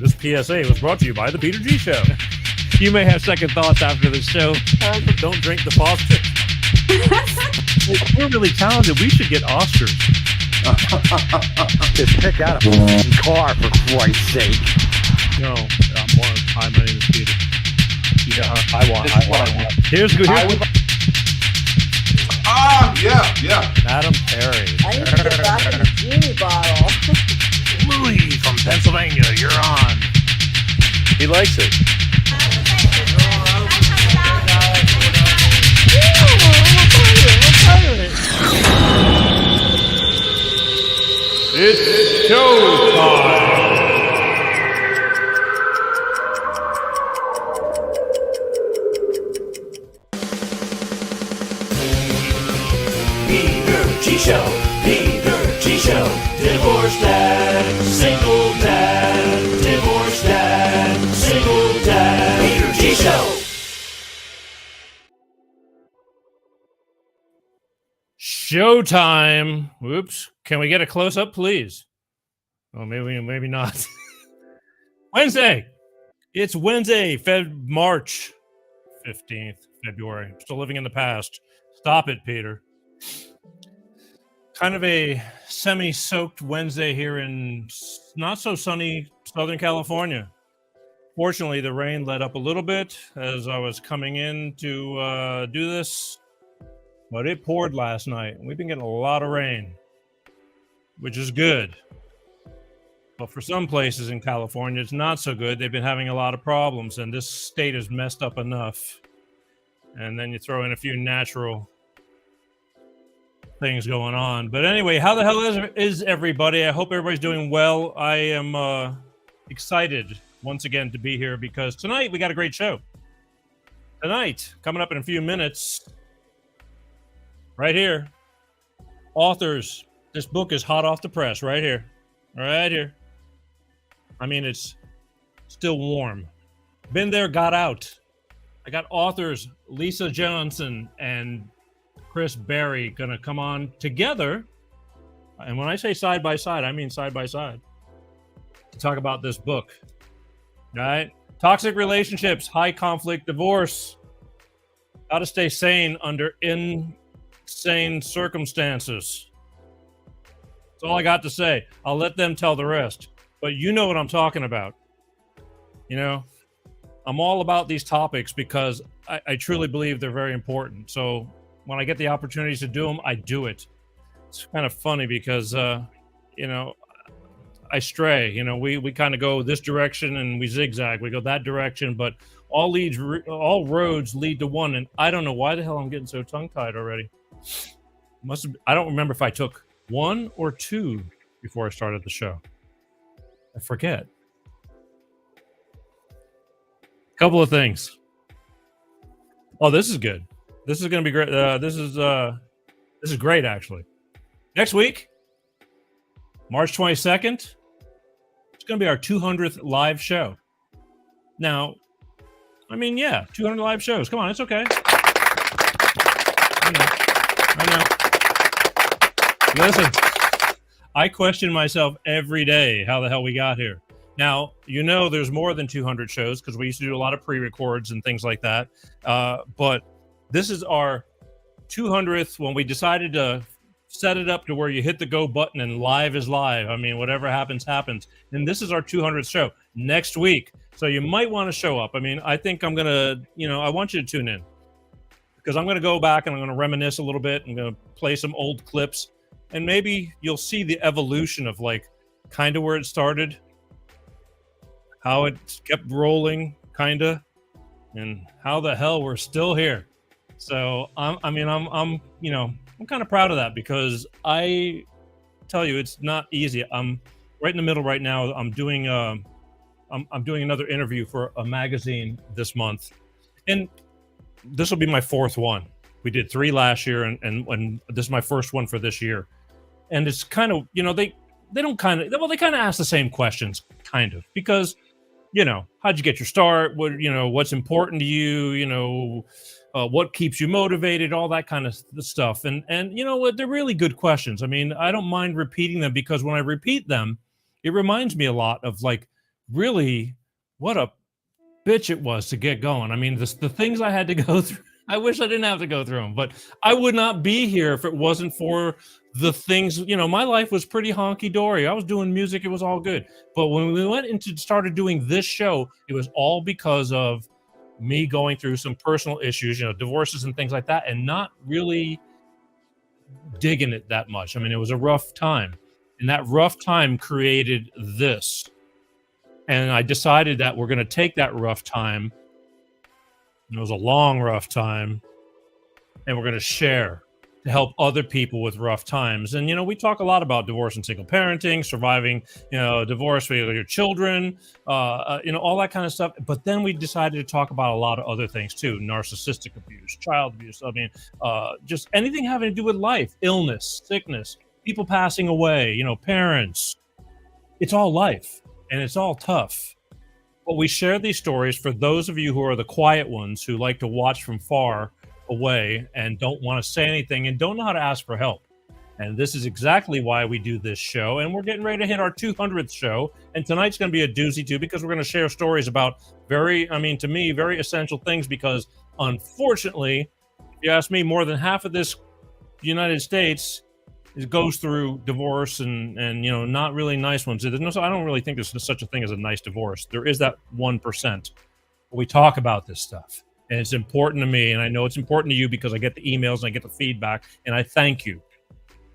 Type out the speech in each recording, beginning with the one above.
This PSA was brought to you by the Peter G Show. You may have second thoughts after the show. Don't drink the faucet. We're really talented. We should get Oscars. Just pick out a car, for Christ's sake. No, my name is Peter. Yeah, I want. Here's good. Yeah. Madam Perry. I need to get back in the genie bottle. Louis from Pennsylvania, you're on. He likes it. It's showtime. Peter G Show, Peter G Show, divorce dad, single dad, divorce dad, single dad, Peter G Show. Showtime. Whoops. Can we get a close-up, please? Oh, maybe not. Wednesday. It's Wednesday, March 15th, February. I'm still living in the past. Stop it, Peter. Kind of a semi-soaked Wednesday here in not-so-sunny Southern California. Fortunately, the rain let up a little bit as I was coming in to do this. But it poured last night. We've been getting a lot of rain, which is good. But for some places in California, it's not so good. They've been having a lot of problems, and this state is messed up enough. And then you throw in a few natural things going on. But anyway, how the hell is everybody? I hope everybody's doing well. I am excited once again to be here because tonight we got a great show. Tonight, coming up in a few minutes... Right here. Authors. This book is hot off the press. Right here. Right here. I mean, it's still warm. Been there, got out. I got authors Lisa Johnson and Chris Berry going to come on together. And when I say side by side, I mean side by side. To talk about this book. All right? Toxic relationships, high conflict divorce. How to stay sane under insane circumstances. That's all I got to say. I'll let them tell the rest. But you know what I'm talking about. You know, I'm all about these topics because I truly believe they're very important. So when I get the opportunities to do them, I do it. It's kind of funny because, you know, I stray. You know, we kind of go this direction and we zigzag. We go that direction, but all roads lead to one. And I don't know why the hell I'm getting so tongue-tied already. I don't remember if I took 1 or 2 before I started the show. I forget. Couple of things. Oh, this is good. This is going to be great. This is great, actually. Next week, March 22nd, it's going to be our 200th live show. Now, I mean, yeah, 200 live shows. Come on, it's okay. I know. Listen, I question myself every day how the hell we got here. Now, you know there's more than 200 shows because we used to do a lot of pre-records and things like that. But this is our 200th when we decided to set it up to where you hit the go button and live is live. I mean, whatever happens, happens. And this is our 200th show next week. So you might want to show up. I mean, I think I'm going to, you know, I want you to tune in. Because I'm going to go back and I'm going to reminisce a little bit. I'm going to play some old clips. And maybe you'll see the evolution of like kind of where it started. How it kept rolling, kind of. And how the hell we're still here. So, I'm you know, I'm kind of proud of that because I tell you, it's not easy. I'm right in the middle right now. I'm doing another interview for a magazine this month. And this will be my 4th one. We did 3 last year, and this is my first one for this year. And it's kind of, you know, they kind of ask the same questions, kind of, because, you know, how'd you get your start? What, you know, what's important to you? You know, what keeps you motivated? All that kind of stuff. And you know what? They're really good questions. I mean, I don't mind repeating them because when I repeat them, it reminds me a lot of like really, what a bitch it was to get going. I mean, the things I had to go through, I wish I didn't have to go through them, but I would not be here if it wasn't for the things, my life was pretty honky-dory. I was doing music. It was all good. But when we went into started doing this show, it was all because of me going through some personal issues, divorces and things like that, and not really digging it that much. I mean, it was a rough time, and that rough time created this. And I decided that we're going to take that rough time, and it was a long, rough time, and we're going to share to help other people with rough times. And, we talk a lot about divorce and single parenting, surviving, divorce with your children, all that kind of stuff. But then we decided to talk about a lot of other things too: narcissistic abuse, child abuse. I mean, just anything having to do with life, illness, sickness, people passing away, parents. It's all life, and it's all tough. But we share these stories for those of you who are the quiet ones, who like to watch from far away and don't want to say anything and don't know how to ask for help. And this is exactly why we do this show. And we're getting ready to hit our 200th show. And tonight's going to be a doozy too, because we're going to share stories about to me, very essential things, because unfortunately, if you ask me, more than half of this United States goes through divorce and not really nice ones. I don't really think there's such a thing as a nice divorce. There is that 1%. But we talk about this stuff. And it's important to me, and I know it's important to you, because I get the emails and I get the feedback, and I thank you.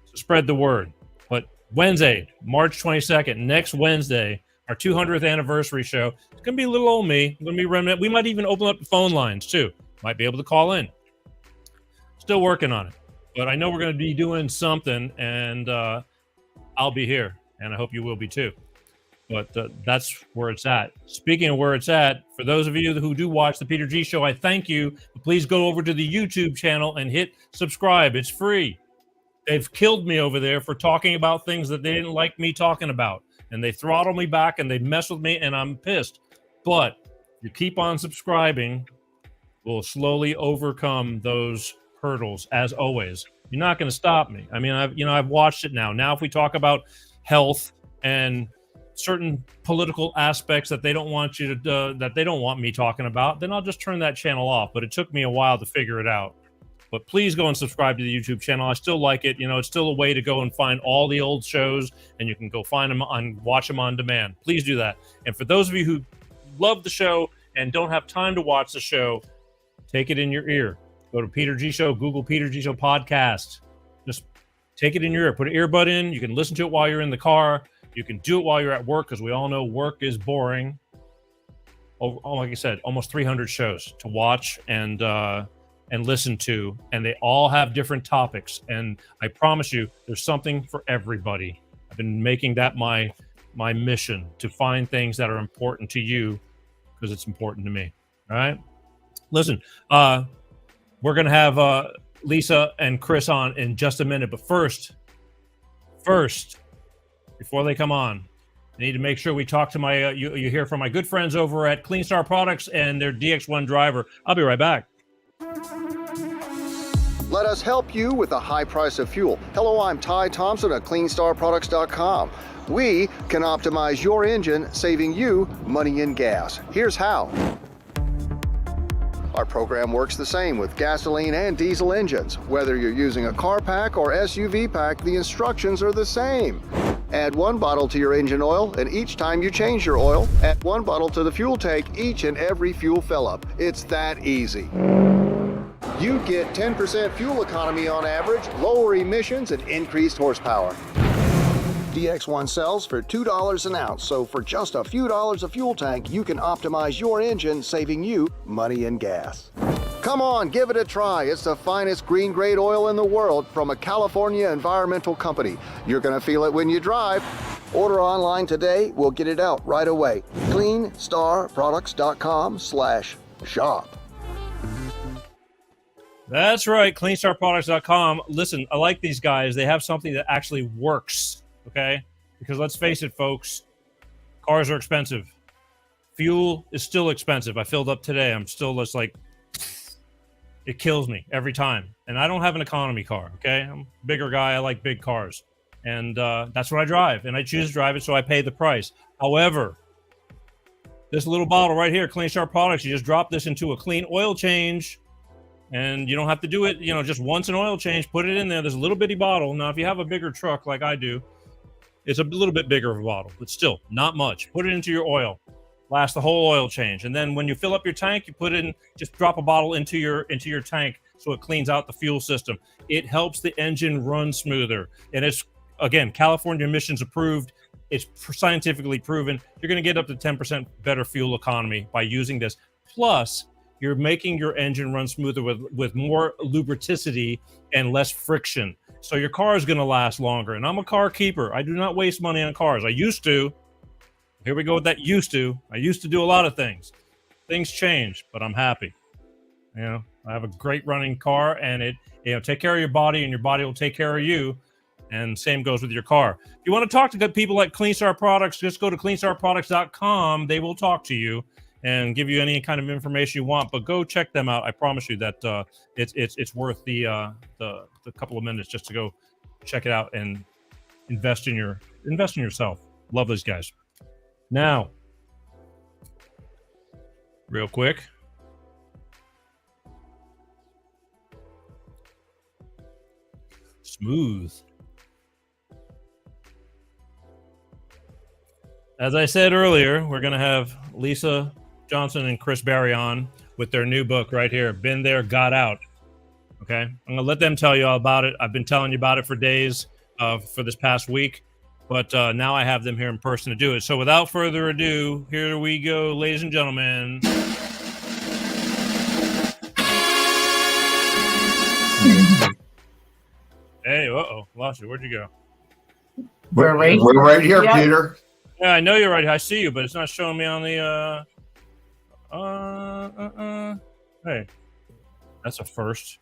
So spread the word. But Wednesday, March 22nd, next Wednesday, our 200th anniversary show. It's going to be a little old me. It's going to be remnant. We might even open up the phone lines too. Might be able to call in. Still working on it. But I know we're going to be doing something, and I'll be here, and I hope you will be too. But that's where it's at. Speaking of where it's at, for those of you who do watch the Peter G Show, I thank you. Please go over to the YouTube channel and hit subscribe. It's free. They've killed me over there for talking about things that they didn't like me talking about. And they throttle me back, and they mess with me, and I'm pissed. But you keep on subscribing, we'll slowly overcome those hurdles, as always. You're not going to stop me. I mean, I've watched it now. Now, if we talk about health and certain political aspects that they don't want you to that they don't want me talking about, then I'll just turn that channel off. But it took me a while to figure it out. But please go and subscribe to the YouTube channel. I still like it. It's still a way to go and find all the old shows, and you can go find them and watch them on demand. Please do that. And for those of you who love the show and don't have time to watch the show, take it in your ear. Go to Peter G Show, Google Peter G Show podcast. Just take it in your ear. Put an earbud in. You can listen to it while you're in the car. You can do it while you're at work, because we all know work is boring. Like I said, almost 300 shows to watch and listen to, and they all have different topics. And I promise you, there's something for everybody. I've been making that my mission, to find things that are important to you, because it's important to me. All right. Listen, we're gonna have Lisa and Chris on in just a minute, but first. Before they come on, I need to make sure we talk to my you hear from my good friends over at Clean Star Products and their DX1 driver. I'll be right back. Let us help you with the high price of fuel. Hello, I'm Ty Thompson at CleanStarProducts.com. We can optimize your engine, saving you money and gas. Here's how. Our program works the same with gasoline and diesel engines. Whether you're using a car pack or SUV pack, the instructions are the same. Add 1 bottle to your engine oil, and each time you change your oil, add 1 bottle to the fuel tank each and every fuel fill-up. It's that easy. You get 10% fuel economy on average, lower emissions, and increased horsepower. DX1 sells for $2 an ounce, so for just a few dollars a fuel tank, you can optimize your engine, saving you money and gas. Come on, give it a try. It's the finest green-grade oil in the world from a California environmental company. You're going to feel it when you drive. Order online today. We'll get it out right away. CleanStarProducts.com/shop. That's right, CleanStarProducts.com. Listen, I like these guys. They have something that actually works, okay? Because let's face it, folks, cars are expensive. Fuel is still expensive. I filled up today. I'm still just like, it kills me every time. And I don't have an economy car, okay? I'm a bigger guy. I like big cars. And that's what I drive. And I choose to drive it, so I pay the price. However, this little bottle right here, Clean Sharp Products. You just drop this into a clean oil change, and you don't have to do it, just once an oil change. Put it in there. There's a little bitty bottle. Now, if you have a bigger truck like I do, it's a little bit bigger of a bottle, but still not much. Put it into your oil. Last the whole oil change, and then when you fill up your tank, you put in, just drop a bottle into your tank, so it cleans out the fuel system. It helps the engine run smoother, and it's, again, California emissions approved. It's scientifically proven. You're going to get up to 10% better fuel economy by using this. Plus, you're making your engine run smoother with more lubricity and less friction. So your car is going to last longer. And I'm a car keeper. I do not waste money on cars. I used to. Here we go with that used to. I used to do a lot of things. Things change, but I'm happy. I have a great running car, and it, take care of your body, and your body will take care of you. And same goes with your car. If you want to talk to good people like Clean Star Products, just go to cleanstarproducts.com. They will talk to you and give you any kind of information you want. But go check them out. I promise you that it's worth the couple of minutes just to go check it out and invest in yourself. Love those guys. Now, real quick. Smooth. As I said earlier, we're going to have Lisa Johnson and Chris Barry on with their new book right here, Been There, Got Out. Okay? I'm going to let them tell you all about it. I've been telling you about it for days, for this past week, but now I have them here in person to do it. So without further ado, here we go, ladies and gentlemen. Hey, lost you. Where'd you go? We're right here, yep. Peter. Yeah, I know you're right. I see you, but it's not showing me on the Hey, that's a first.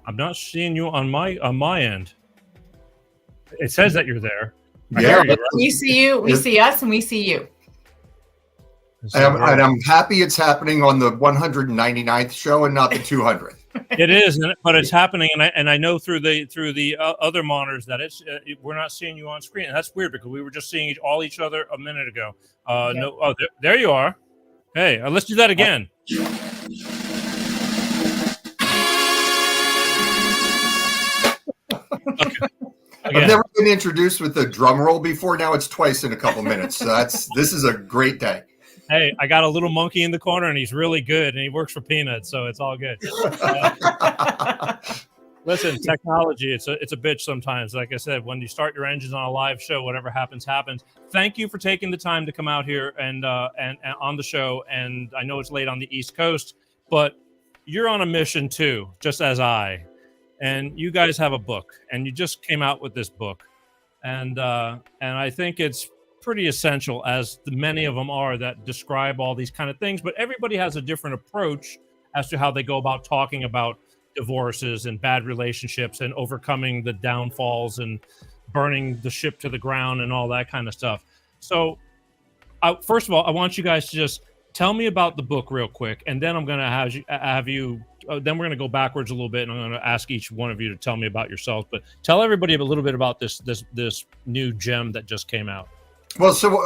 I'm not seeing you on my end. It says that you're there. Yeah, we see you. We see us, and we see you. And I'm happy it's happening on the 199th show and not the 200th. It is, but it's happening, and I know through the other monitors that we're not seeing you on screen, and that's weird because we were just seeing each other a minute ago. Yeah. No, there you are. Hey, let's do that again. Okay. I've never been introduced with a drum roll before. Now it's twice in a couple minutes. So this is a great day. Hey, I got a little monkey in the corner, and he's really good, and he works for peanuts, so it's all good. Listen, technology, it's a bitch sometimes. Like I said, when you start your engines on a live show, whatever happens, happens. Thank you for taking the time to come out here and on the show. And I know it's late on the East Coast, but you're on a mission too, just as I. And you guys have a book, and you just came out with this book, and I think it's pretty essential, as many of them are, that describe all these kind of things, but everybody has a different approach as to how they go about talking about divorces and bad relationships and overcoming the downfalls and burning the ship to the ground and all that kind of stuff. So first of all, I want you guys to just tell me about the book real quick, and then I'm going to have you then we're going to go backwards a little bit, and I'm going to ask each one of you to tell me about yourselves, but tell everybody a little bit about this new gem that just came out. Well, so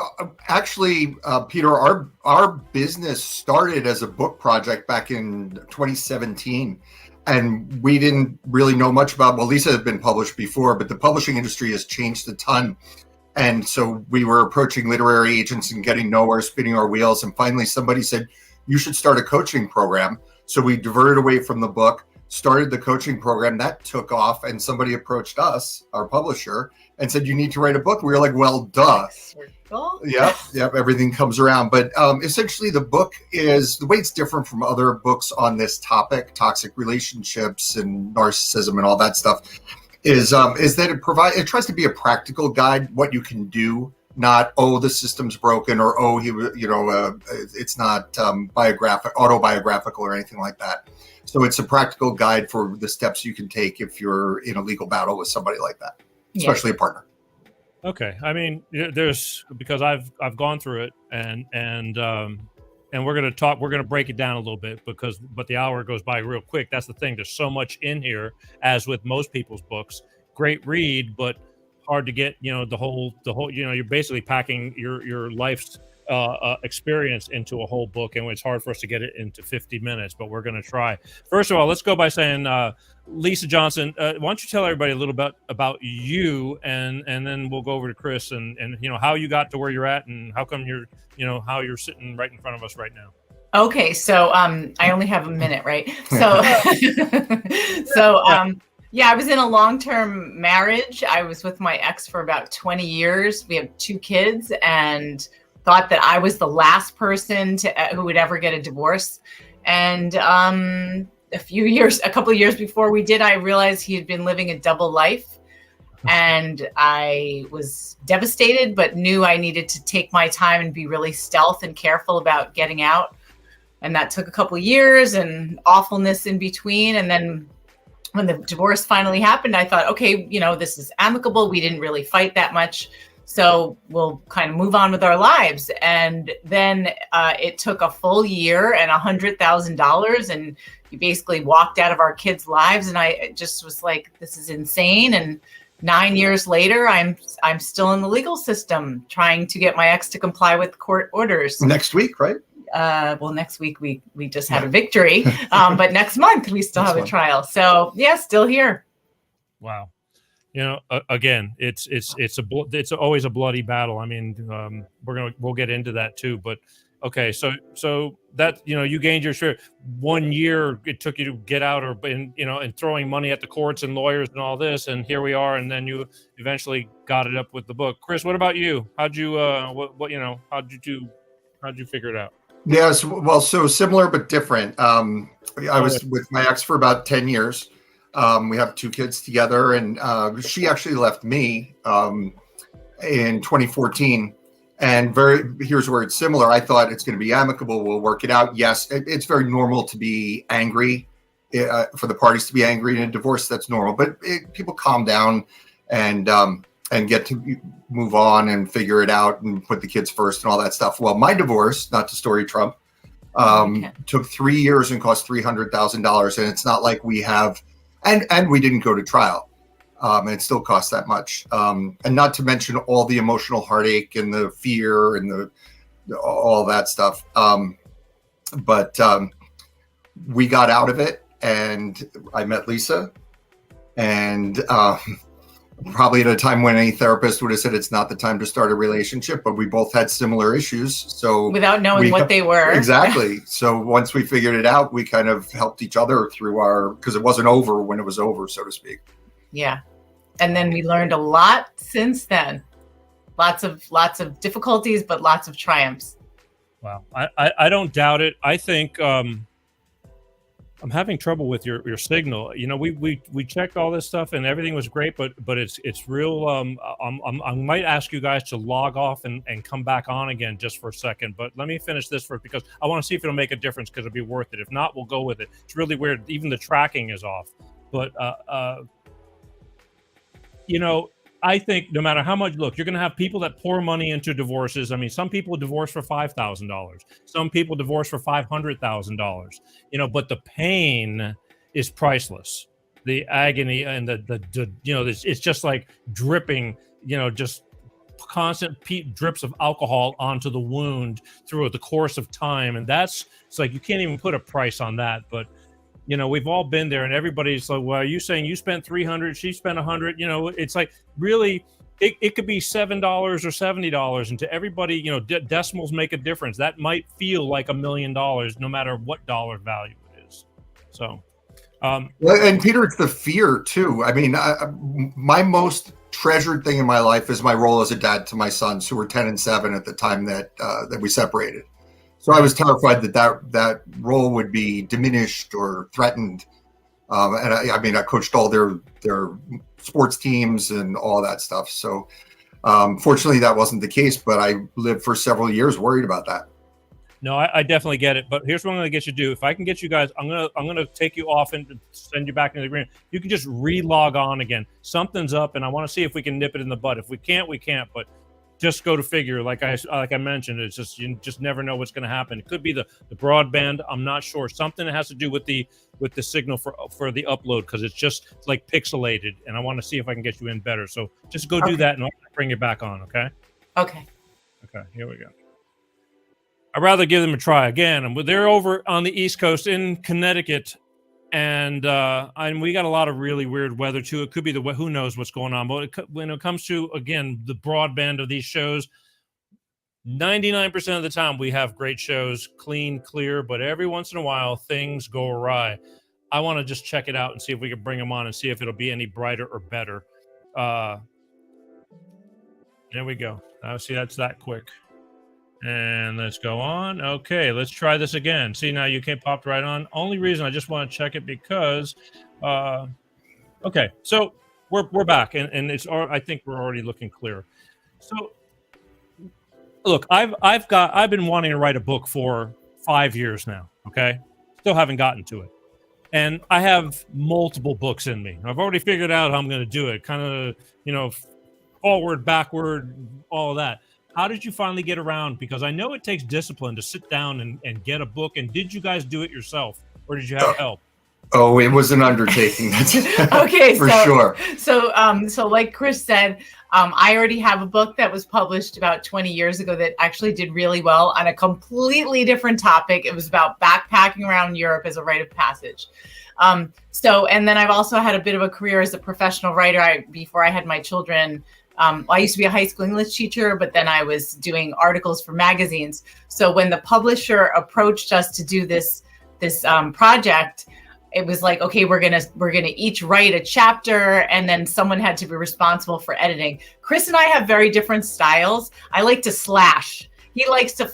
actually, Peter, our business started as a book project back in 2017, and we didn't really know much about. Well, Lisa had been published before, but the publishing industry has changed a ton, and so we were approaching literary agents and getting nowhere, spinning our wheels, and finally somebody said, "You should start a coaching program." So we diverted away from the book, started the coaching program. That took off, and somebody approached us, our publisher, and said, "You need to write a book." We were like, "Well, duh." Yep. Everything comes around. But essentially, the book is, the way it's different from other books on this topic, toxic relationships and narcissism and all that stuff, is that it tries to be a practical guide, what you can do, not, oh, the system's broken, or, oh, it's not autobiographical or anything like that. So it's a practical guide for the steps you can take if you're in a legal battle with somebody like that, especially a partner. Okay, I mean, because I've gone through it, and we're going to talk. We're going to break it down a little bit but the hour goes by real quick. That's the thing. There's so much in here, as with most people's books. Great read, but hard to get. The whole. You're basically packing your life's experience into a whole book, and it's hard for us to get it into 50 minutes, but we're going to try. First of all, let's go by saying, Lisa Johnson, why don't you tell everybody a little bit about you, and then we'll go over to Chris and how you got to where you're at, and how come you're how you're sitting right in front of us right now. Okay, so I only have a minute, right? So yeah, I was in a long-term marriage. I was with my ex for about 20 years. We have 2 kids, and thought that I was the last person who would ever get a divorce. And a couple of years before we did, I realized he had been living a double life. And I was devastated, but knew I needed to take my time and be really stealth and careful about getting out. And that took a couple of years and awfulness in between. And then when the divorce finally happened, I thought, okay, this is amicable. We didn't really fight that much, so we'll kind of move on with our lives. And then it took a full year and $100,000, and he basically walked out of our kids' lives. And I just was like, this is insane. And 9 years later, I'm still in the legal system trying to get my ex to comply with court orders. Next week, right? Well, next week we just had a victory, but next month we still have a trial. So yeah, still here. That again, it's always a bloody battle. I mean, we'll get into that too. But okay, so that you gained your share. 1 year it took you to get out, and throwing money at the courts and lawyers and all this, and here we are. And then you eventually got it up with the book. Chris, what about you? How'd you how'd you figure it out? Yes, well, so similar but different. I was with my ex for about 10 years. We have 2 kids together, and she actually left me in 2014. And here's where it's similar. I thought it's going to be amicable. We'll work it out. Yes, it's very normal to be angry, for the parties to be angry in a divorce. That's normal. But people calm down and get to move on and figure it out and put the kids first and all that stuff. Well, my divorce, not to story Trump, took 3 years and cost $300,000. And it's not like we have, and we didn't go to trial. It still costs that much. And not to mention all the emotional heartache and the fear and all that stuff. But we got out of it, and I met Lisa, and probably at a time when any therapist would have said it's not the time to start a relationship, but we both had similar issues. So without knowing what they were. Exactly. So once we figured it out, we kind of helped each other through because it wasn't over when it was over, so to speak. Yeah. And then we learned a lot since then. Lots of difficulties, but lots of triumphs. Wow. I don't doubt it. I think I'm having trouble with your signal. We checked all this stuff and everything was great, but it's real. I might ask you guys to log off and come back on again just for a second. But let me finish this first, because I want to see if it'll make a difference, because it'll be worth it. If not, we'll go with it. It's really weird. Even the tracking is off. But I think no matter how much, look, you're going to have people that pour money into divorces. I mean, some people divorce for $5,000. Some people divorce for $500,000. But the pain is priceless. The agony and it's just like dripping, just constant drips of alcohol onto the wound through the course of time. And it's like, you can't even put a price on that. But we've all been there, and everybody's like, well, are you saying you spent $300, she spent $100? It's like, really, it could be $7 or $70. And to everybody, decimals make a difference. That might feel like $1 million, no matter what dollar value it is. So, and Peter, it's the fear too. I mean, my most treasured thing in my life is my role as a dad to my sons, who were 10 and 7 at the time that we separated. So I was terrified that role would be diminished or threatened. And I coached all their sports teams and all that stuff. So fortunately, that wasn't the case. But I lived for several years worried about that. No, I definitely get it. But here's what I'm going to get you to do. If I can get you guys, I'm gonna take you off and send you back into the agreement. You can just re-log on again. Something's up, and I want to see if we can nip it in the bud. If we can't, we can't. But just go to figure. Like I mentioned, it's just, you just never know what's going to happen. It could be the broadband. I'm not sure. Something that has to do with the signal for the upload, because it's like pixelated, and I want to see if I can get you in better. So just go do that, and I'll bring you back on. Okay. Okay. Here we go. I'd rather give them a try again. And they're over on the East Coast in Connecticut, and we got a lot of really weird weather too. It could be who knows what's going on. But when it comes to, again, the broadband of these shows, 99% of the time we have great shows, clean, clear. But every once in a while, things go awry. I want to just check it out and see if we can bring them on and see if it'll be any brighter or better. There we go. See, that's that quick. And let's go on. Okay, let's try this again. See, now you can't pop right on. Only reason I just want to check it because, okay, so we're back, and I think we're already looking clear. So, look, I've been wanting to write a book for 5 years now. Okay, still haven't gotten to it, and I have multiple books in me. I've already figured out how I'm going to do it. Kind of, forward, backward, all of that. How did you finally get around? Because I know it takes discipline to sit down and get a book. And did you guys do it yourself, or did you have help? Oh, it was an undertaking. That's okay, for sure. So like Chris said, I already have a book that was published about 20 years ago that actually did really well on a completely different topic. It was about backpacking around Europe as a rite of passage. And then I've also had a bit of a career as a professional writer. Before I had my children, I used to be a high school English teacher, but then I was doing articles for magazines. So when the publisher approached us to do this project, it was like, okay, we're gonna each write a chapter, and then someone had to be responsible for editing. Chris and I have very different styles. I like to slash. He likes to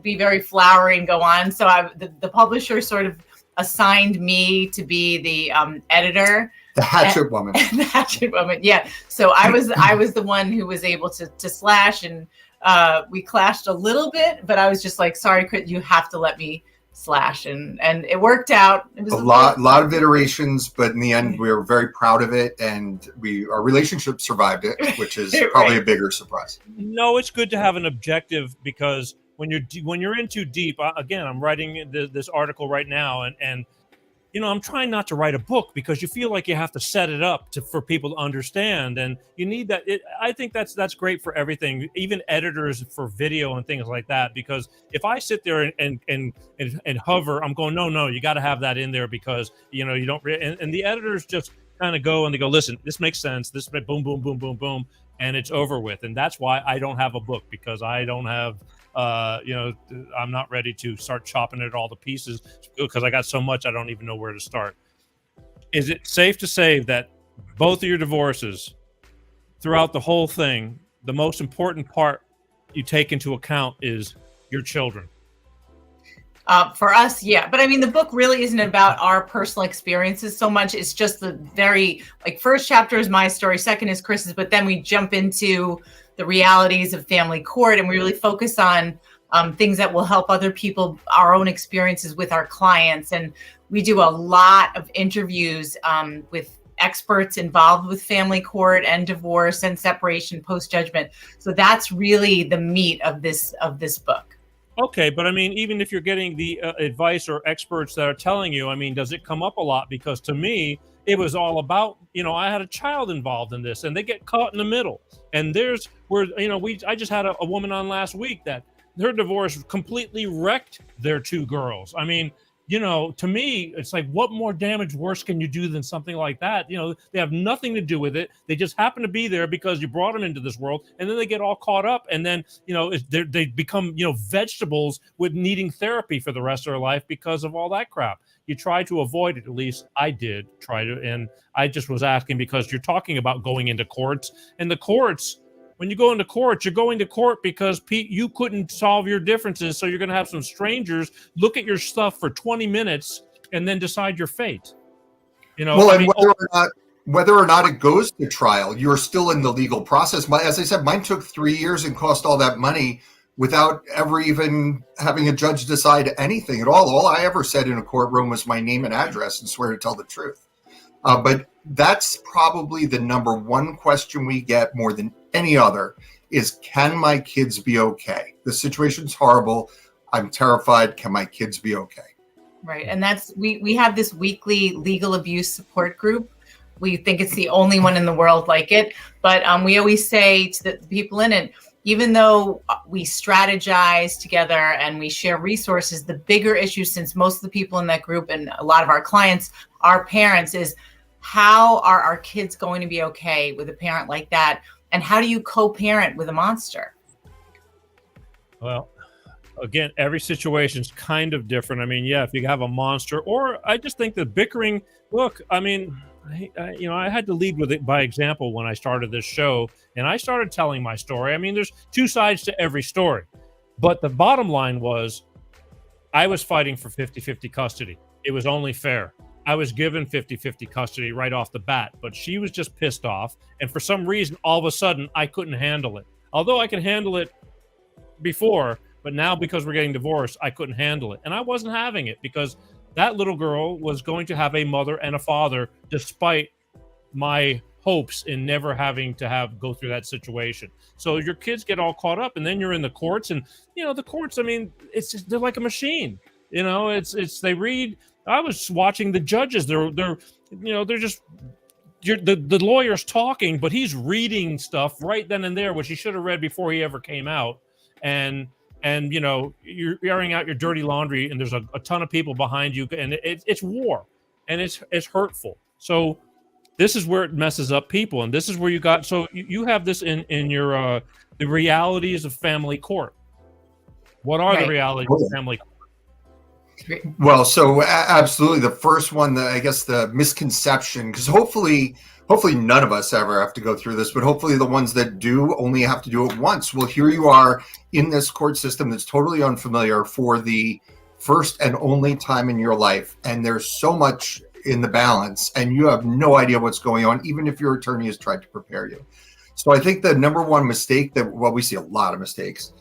be very flowery and go on. So the publisher sort of assigned me to be the editor. The hatchet woman. The hatchet woman, yeah. So I was the one who was able to slash, and we clashed a little bit, but I was just like, sorry, Chris, you have to let me slash, and it worked out. It was a lot of iterations, but in the end, we were very proud of it, and our relationship survived it, which is probably a bigger surprise. No, it's good to have an objective, because when you're in too deep, again, I'm writing this article right now, and I'm trying not to write a book because you feel like you have to set it up for people to understand, and you need that. I think that's great for everything, even editors for video and things like that. Because if I sit there and hover, I'm going, no, you got to have that in there, because you don't. And the editors just kind of go and they go, listen, this makes sense. This boom, boom, boom, boom, boom, and it's over with. And that's why I don't have a book, because I don't have. I'm not ready to start chopping it all to pieces, because I got so much I don't even know where to start. Is it safe to say that both of your divorces, throughout the whole thing, the most important part you take into account is your children? For us, yeah. But I mean, the book really isn't about our personal experiences so much. It's just the very, first chapter is my story, second is Chris's, but then we jump into the realities of family court, and we really focus on things that will help other people, our own experiences with our clients. And we do a lot of interviews with experts involved with family court and divorce and separation post-judgment. So that's really the meat of this book. Okay, but I mean, even if you're getting the advice or experts that are telling you, I mean, does it come up a lot? Because to me, it was all about, I had a child involved in this, and they get caught in the middle. And there's where, I just had a woman on last week that her divorce completely wrecked their two girls. I mean, to me, it's like, what more damage worse can you do than something like that? They have nothing to do with it. They just happen to be there because you brought them into this world, and then they get all caught up, and then, they become, vegetables with needing therapy for the rest of their life because of all that crap. You try to avoid it. At least I did try to. And I just was asking because you're talking about going into courts, and the courts, when you go into court, you're going to court because you couldn't solve your differences. So you're going to have some strangers look at your stuff for 20 minutes and then decide your fate. Whether or not it goes to trial, you're still in the legal process. As I said, mine took 3 years and cost all that money without ever even having a judge decide anything at all. All I ever said in a courtroom was my name and address and swear to tell the truth. But that's probably the number one question we get more than any other is, can my kids be okay? The situation's horrible. I'm terrified. Can my kids be okay? Right. And that's, we have this weekly legal abuse support group. We think it's the only one in the world like it. But we always say to the people in it, even though we strategize together and we share resources, the bigger issue, since most of the people in that group and a lot of our clients are parents, is how are our kids going to be okay with a parent like that? And how do you co-parent with a monster? Well, again, every situation is kind of different. I mean, yeah, if you have a monster, or I just think that bickering, look, I mean, I had to lead with it by example when I started this show, and I started telling my story. I mean, there's two sides to every story, but the bottom line was I was fighting for 50-50 custody. It was only fair. I was given 50-50 custody right off the bat, but she was just pissed off. And for some reason, all of a sudden, I couldn't handle it. Although I could handle it before, but now because we're getting divorced, I couldn't handle it. And I wasn't having it because that little girl was going to have a mother and a father, despite my hopes in never having to go through that situation. So your kids get all caught up, and then you're in the courts, and the courts, I mean, they're like a machine. They read. I was watching the judges. They're just the lawyer's talking, but he's reading stuff right then and there, which he should have read before he ever came out. And you're airing out your dirty laundry, and there's a ton of people behind you, and it's war, and it's hurtful. So this is where it messes up people, and this is where you have this in your the realities of family court. What are the realities of family court? Well, so absolutely. The first one, I guess the misconception, because hopefully none of us ever have to go through this, but hopefully the ones that do only have to do it once. Well, here you are in this court system that's totally unfamiliar for the first and only time in your life. And there's so much in the balance, and you have no idea what's going on, even if your attorney has tried to prepare you. So I think the number one mistake we see a lot of mistakes,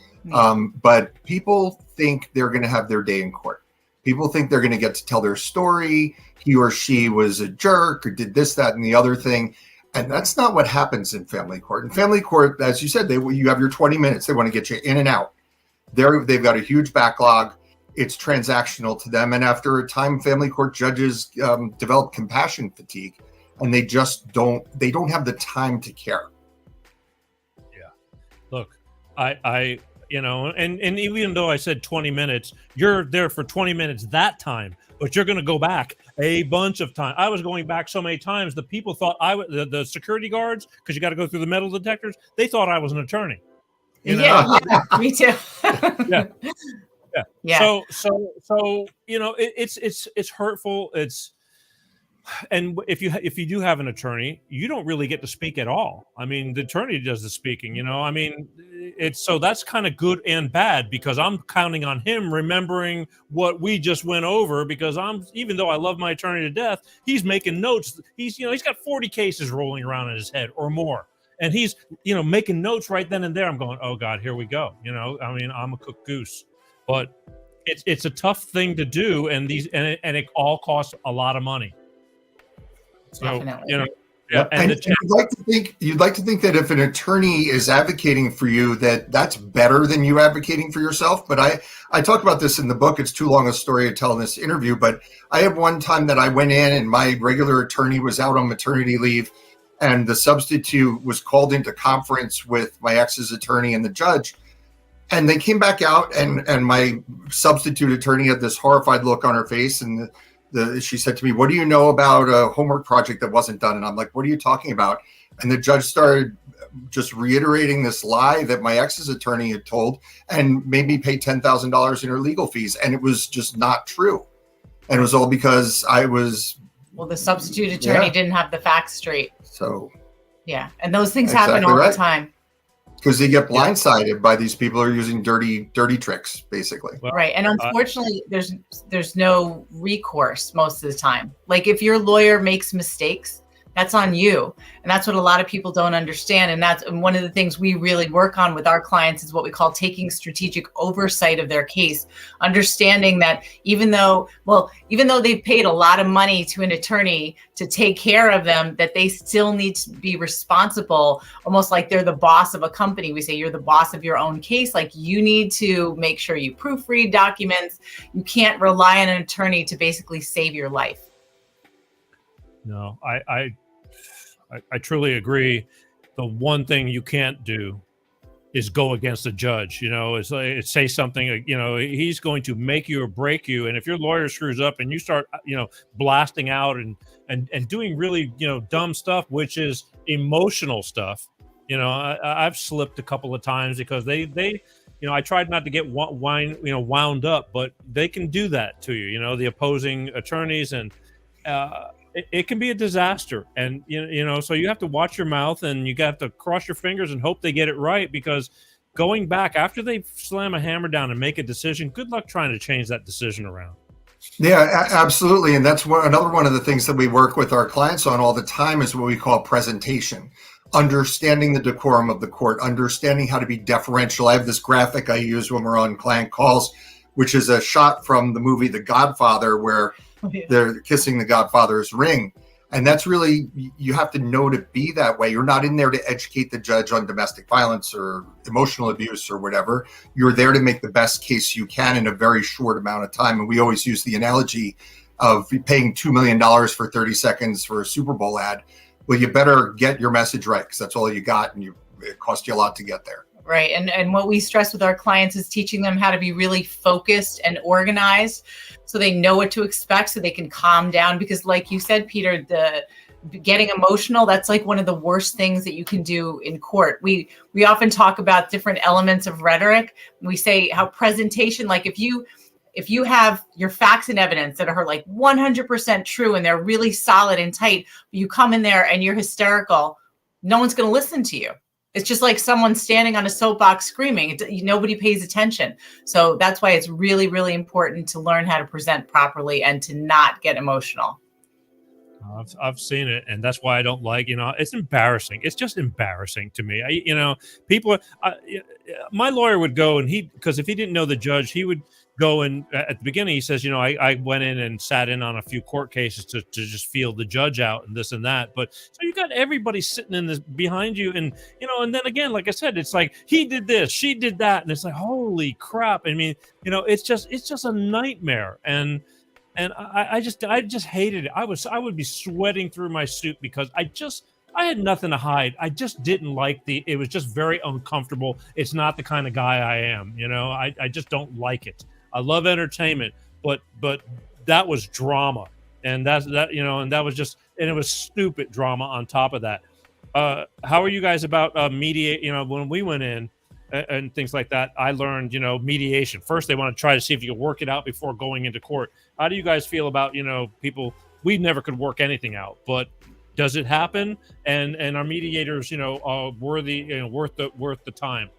but people think they're going to have their day in court. People think they're going to get to tell their story. He or she was a jerk or did this, that, and the other thing. And that's not what happens in family court. In family court, as you said, you have your 20 minutes. They want to get you in and out. They've got a huge backlog. It's transactional to them. And after a time, family court judges develop compassion fatigue, and they don't have the time to care. Yeah. Look, and even though I said 20 minutes, you're there for 20 minutes that time, but you're going to go back a bunch of times. I was going back so many times, the people thought the security guards, because you got to go through the metal detectors, they thought I was an attorney. Yeah, me too. Yeah. Yeah. So it's hurtful. And if you do have an attorney, you don't really get to speak at all. I mean, the attorney does the speaking, I mean, so that's kind of good and bad, because I'm counting on him remembering what we just went over, because even though I love my attorney to death, he's making notes. He's got 40 cases rolling around in his head or more. And he's, making notes right then and there. I'm going, oh God, here we go. I mean, I'm a cooked goose, but it's a tough thing to do. And it all costs a lot of money. So, definitely. And you'd like to think that if an attorney is advocating for you, that's better than you advocating for yourself. But I talk about this in the book. It's too long a story to tell in this interview. But I have one time that I went in and my regular attorney was out on maternity leave, and the substitute was called into conference with my ex's attorney and the judge. And they came back out, and my substitute attorney had this horrified look on her face, and she said to me, "What do you know about a homework project that wasn't done?" And I'm like, "What are you talking about?" And the judge started just reiterating this lie that my ex's attorney had told, and made me pay $10,000 in her legal fees. And it was just not true. And it was all because the substitute attorney didn't have the facts straight. So, yeah. And those things happen all the time. Because they get blindsided by these people who are using dirty tricks, basically. Right. And unfortunately, there's no recourse most of the time. Like if your lawyer makes mistakes, that's on you. And that's what a lot of people don't understand. And that's one of the things we really work on with our clients is what we call taking strategic oversight of their case, understanding that even though they've paid a lot of money to an attorney to take care of them, that they still need to be responsible, almost like they're the boss of a company. We say you're the boss of your own case. Like you need to make sure you proofread documents. You can't rely on an attorney to basically save your life. No, I truly agree. The one thing you can't do is go against the judge. It's like say something. He's going to make you or break you. And if your lawyer screws up and you start blasting out and doing really dumb stuff, which is emotional stuff, I've slipped a couple of times because they I tried not to get wound up, but they can do that to you. The opposing attorneys, and it can be a disaster. And so you have to watch your mouth, and you got to cross your fingers and hope they get it right, because going back after they slam a hammer down and make a decision, good luck trying to change that decision around. Yeah, absolutely. And that's another one of the things that we work with our clients on all the time is what we call presentation. Understanding the decorum of the court, understanding how to be deferential. I have this graphic I use when we're on client calls, which is a shot from the movie The Godfather, where they're kissing the Godfather's ring. And that's really, you have to know to be that way. You're not in there to educate the judge on domestic violence or emotional abuse or whatever. You're there to make the best case you can in a very short amount of time. And we always use the analogy of paying $2 million for 30 seconds for a Super Bowl ad. Well, you better get your message right, because that's all you got, and it cost you a lot to get there. Right. And what we stress with our clients is teaching them how to be really focused and organized, so they know what to expect, so they can calm down. Because like you said, Peter, the getting emotional, that's like one of the worst things that you can do in court. We often talk about different elements of rhetoric. We say how presentation, like if you have your facts and evidence that are like 100% true and they're really solid and tight, you come in there and you're hysterical, no one's going to listen to you. It's just like someone standing on a soapbox screaming. Nobody pays attention. So that's why it's really, really important to learn how to present properly and to not get emotional. I've seen it, and that's why I don't like, it's embarrassing. It's just embarrassing to me. My lawyer would go, and because if he didn't know the judge, he would go, and at the beginning he says, I went in and sat in on a few court cases to just feel the judge out and this and that. But so you got everybody sitting in this behind you, and and then again, like I said, it's like he did this, she did that, and it's like, holy crap. I mean, it's just a nightmare. And I just hated it. I would be sweating through my suit because I had nothing to hide. I just didn't like it was just very uncomfortable. It's not the kind of guy I am, I just don't like it. I love entertainment, but that was drama. And and that was just, and it was stupid drama on top of that. How are you guys about mediate? When we went in and things like that, I learned, mediation. First, they want to try to see if you can work it out before going into court. How do you guys feel about, people? We never could work anything out, but does it happen? And are mediators, worthy, worth the time?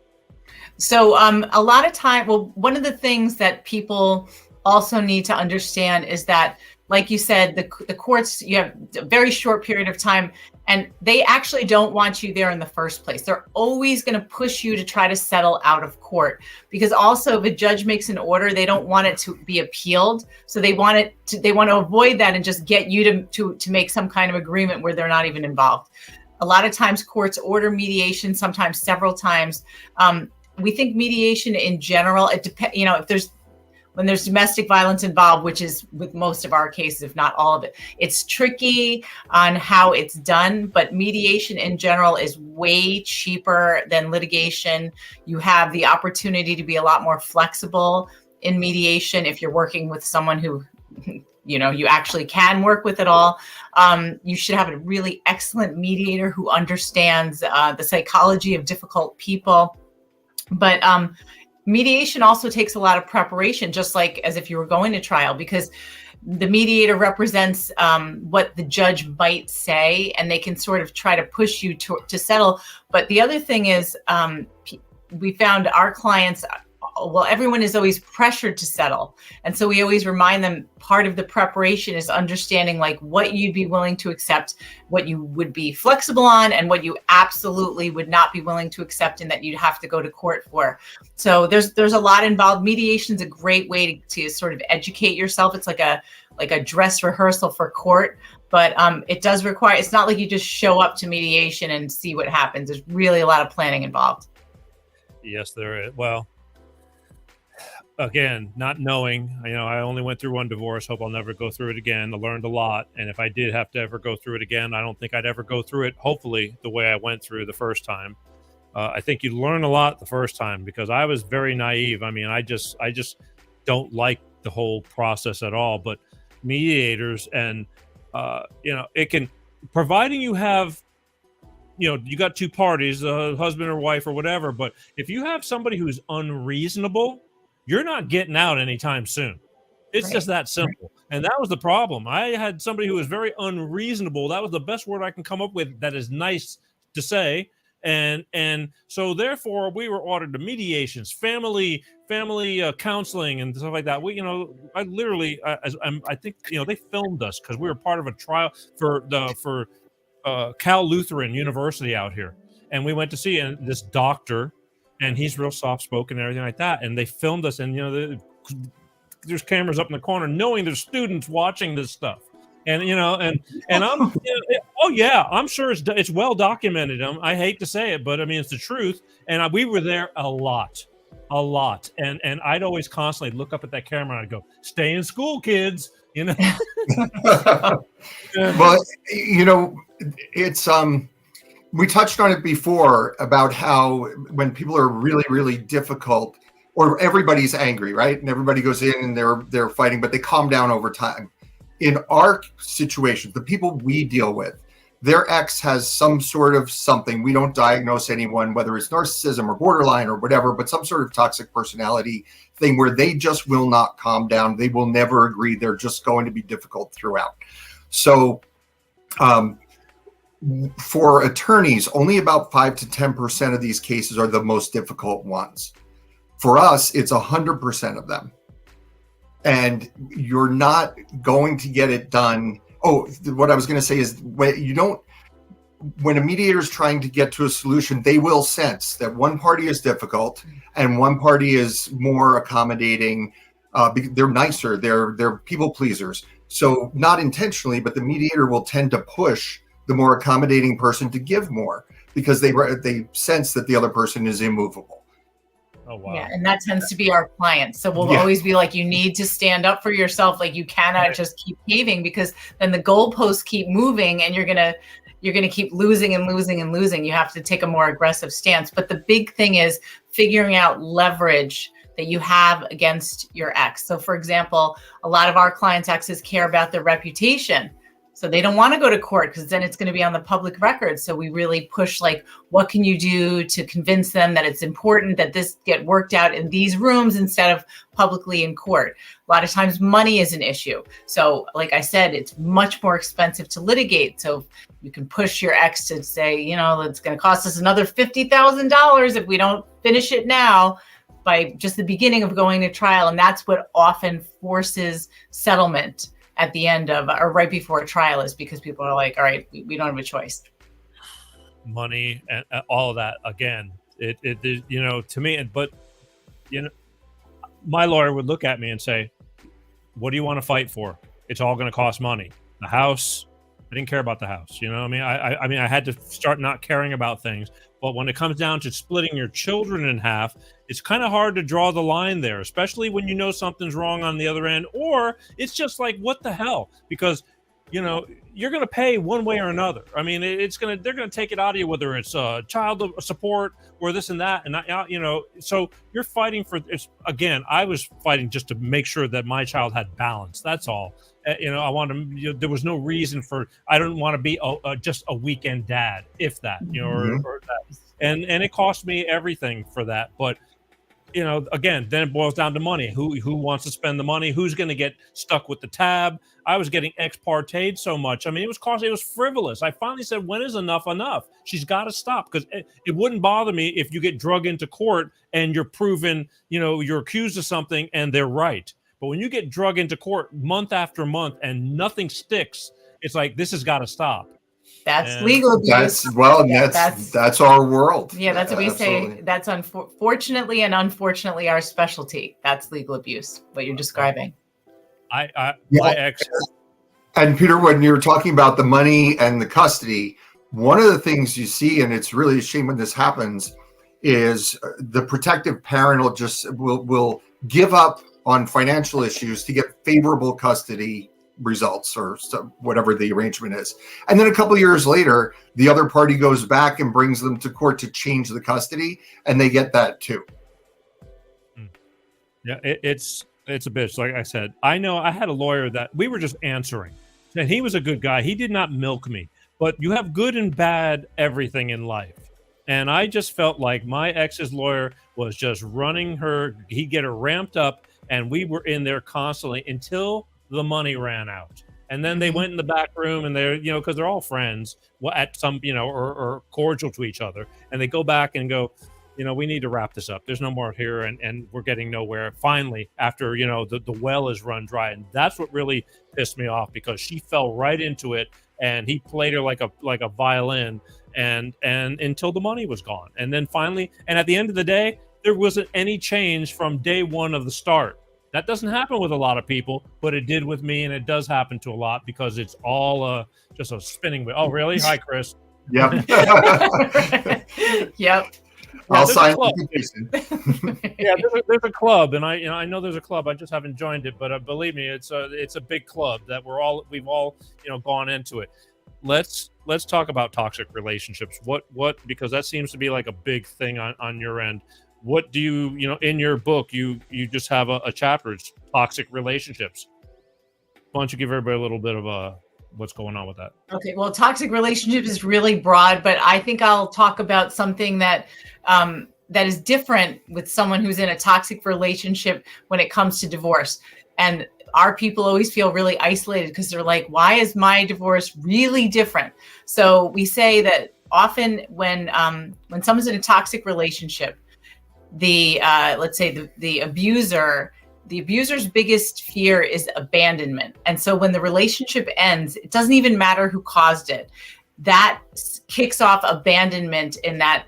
So a lot of time, one of the things that people also need to understand is that, like you said, the courts, you have a very short period of time, and they actually don't want you there in the first place. They're always going to push you to try to settle out of court, because also if a judge makes an order, they don't want it to be appealed. So they want to avoid that and just get you to make some kind of agreement where they're not even involved. A lot of times courts order mediation, sometimes several times. We think mediation in general, it depends, when there's domestic violence involved, which is with most of our cases, if not all of it, it's tricky on how it's done, but mediation in general is way cheaper than litigation. You have the opportunity to be a lot more flexible in mediation if you're working with someone who, you actually can work with it all. You should have a really excellent mediator who understands the psychology of difficult people. But mediation also takes a lot of preparation, just like as if you were going to trial, because the mediator represents what the judge might say, and they can sort of try to push you to settle. But the other thing is, we found our clients, everyone is always pressured to settle. And so we always remind them part of the preparation is understanding like what you'd be willing to accept, what you would be flexible on, and what you absolutely would not be willing to accept and that you'd have to go to court for. So there's a lot involved. Mediation is a great way to sort of educate yourself. It's like a dress rehearsal for court, but it does require, it's not like you just show up to mediation and see what happens. There's really a lot of planning involved. Yes, there is. Well, again, not knowing, I only went through one divorce. Hope I'll never go through it again. I learned a lot. And if I did have to ever go through it again, I don't think I'd ever go through it, hopefully, the way I went through the first time. I think you learn a lot the first time, because I was very naive. I mean, I just don't like the whole process at all. But mediators and it can, providing you have, you got two parties, husband or wife or whatever. But if you have somebody who's unreasonable, you're not getting out anytime soon. It's just that simple. And that was the problem. I had somebody who was very unreasonable. That was the best word I can come up with that is nice to say. And so therefore we were ordered to mediations, family counseling and stuff like that. I think they filmed us because we were part of a trial for Cal Lutheran University out here, and we went to see this doctor, and he's real soft spoken and everything like that, and they filmed us, and there's cameras up in the corner, knowing there's students watching this stuff. And I'm oh yeah, I'm sure it's well documented. I hate to say it, but I mean it's the truth. And we were there a lot, and I'd always constantly look up at that camera and I'd go, "Stay in school, kids." Well, it's we touched on it before about how when people are really, really difficult, or everybody's angry, right, and everybody goes in and they're fighting, but they calm down over time. In our situation, the people we deal with, their ex has some sort of something. We don't diagnose anyone, whether it's narcissism or borderline or whatever, but some sort of toxic personality thing where they just will not calm down. They will never agree. They're just going to be difficult throughout. So for attorneys, only about 5 to 10% of these cases are the most difficult ones. For us, it's 100% of them. And you're not going to get it done. Oh, what I was going to say is when a mediator is trying to get to a solution, they will sense that one party is difficult and one party is more accommodating. They're nicer. They're people pleasers. So not intentionally, but the mediator will tend to push the more accommodating person to give more because they sense that the other person is immovable. Oh, wow. Yeah, and that tends to be our clients. So we'll always be like, you need to stand up for yourself. Like you cannot just keep caving, because then the goalposts keep moving and you're gonna keep losing and losing and losing. You have to take a more aggressive stance. But the big thing is figuring out leverage that you have against your ex. So for example, a lot of our clients' exes care about their reputation. So they don't want to go to court because then it's going to be on the public record. So we really push, like, what can you do to convince them that it's important that this get worked out in these rooms instead of publicly in court? A lot of times money is an issue. So like I said, it's much more expensive to litigate. So you can push your ex to say, it's going to cost us another $50,000 if we don't finish it now, by just the beginning of going to trial. And that's what often forces settlement at the end of, or right before a trial, is because people are like, all right, we don't have a choice. Money and all of that. Again, it to me, but my lawyer would look at me and say, what do you want to fight for? It's all going to cost money. The house, I didn't care about the house. I had to start not caring about things. But when it comes down to splitting your children in half, it's kind of hard to draw the line there, especially when you know something's wrong on the other end, or it's just like, what the hell? Because, you're going to pay one way or another. I mean, they're going to take it out of you, whether it's child support or this and that. And, so you're fighting for, again, I was fighting just to make sure that my child had balance. That's all. I wanted there was no reason I don't want to be just a weekend dad, if that, or that. And it cost me everything for that. But, again, then it boils down to money. Who wants to spend the money? Who's going to get stuck with the tab? I was getting ex parte'd so much. I mean, it was frivolous. I finally said, when is enough? She's got to stop, because it wouldn't bother me if you get drug into court and you're proven, you're accused of something and they're right. But when you get drug into court month after month and nothing sticks, it's like, this has got to stop. That's legal abuse. That's our world. Yeah, that's what we say. That's unfortunately and unfortunately our specialty. That's legal abuse, what you're describing. My ex. And Peter, when you're talking about the money and the custody, one of the things you see, and it's really a shame when this happens, is the protective parent will give up on financial issues to get favorable custody results or whatever the arrangement is. And then a couple of years later, the other party goes back and brings them to court to change the custody, and they get that too. Yeah, it's a bitch. Like I said, I know I had a lawyer that we were just answering, and he was a good guy. He did not milk me, but you have good and bad everything in life. And I just felt like my ex's lawyer was just running her. He'd get her ramped up, and we were in there constantly until the money ran out. And then they went in the back room, and they're, because they're all friends at some, or cordial to each other. And they go back and go, we need to wrap this up. There's no more here, and we're getting nowhere. Finally, after, the well is run dry. And that's what really pissed me off, because she fell right into it, and he played her like a violin, and until the money was gone. And then finally, and at the end of the day, there wasn't any change from day one of the start. That doesn't happen with a lot of people, but it did with me, and it does happen to a lot, because it's all just a spinning wheel. Oh, really? Hi, Chris. Yep. Yep. I'll sign the petition. Yeah, there's a club, and I know there's a club. I just haven't joined it, but believe me, it's a big club that we've all gone into it. Let's talk about toxic relationships. What because that seems to be like a big thing on your end. What do you in your book you just have a chapter, it's toxic relationships. Why don't you give everybody a little bit of what's going on with that? Okay, well, toxic relationships is really broad, but I think I'll talk about something that is different with someone who's in a toxic relationship when it comes to divorce. And our people always feel really isolated, because they're like, why is my divorce really different? So we say that often when someone's in a toxic relationship, let's say the abuser's biggest fear is abandonment. And so when the relationship ends, it doesn't even matter who caused it. That kicks off abandonment in that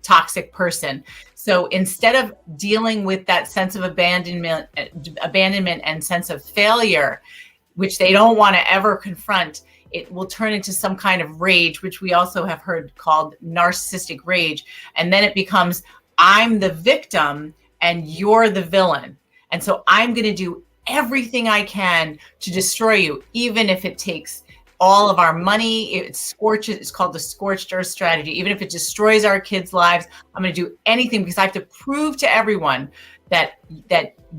toxic person. So instead of dealing with that sense of abandonment and sense of failure, which they don't want to ever confront, it will turn into some kind of rage, which we also have heard called narcissistic rage. And then it becomes, I'm the victim and you're the villain. And so I'm going to do everything I can to destroy you, even if it takes all of our money. It's called the scorched earth strategy. Even if it destroys our kids' lives, I'm going to do anything, because I have to prove to everyone that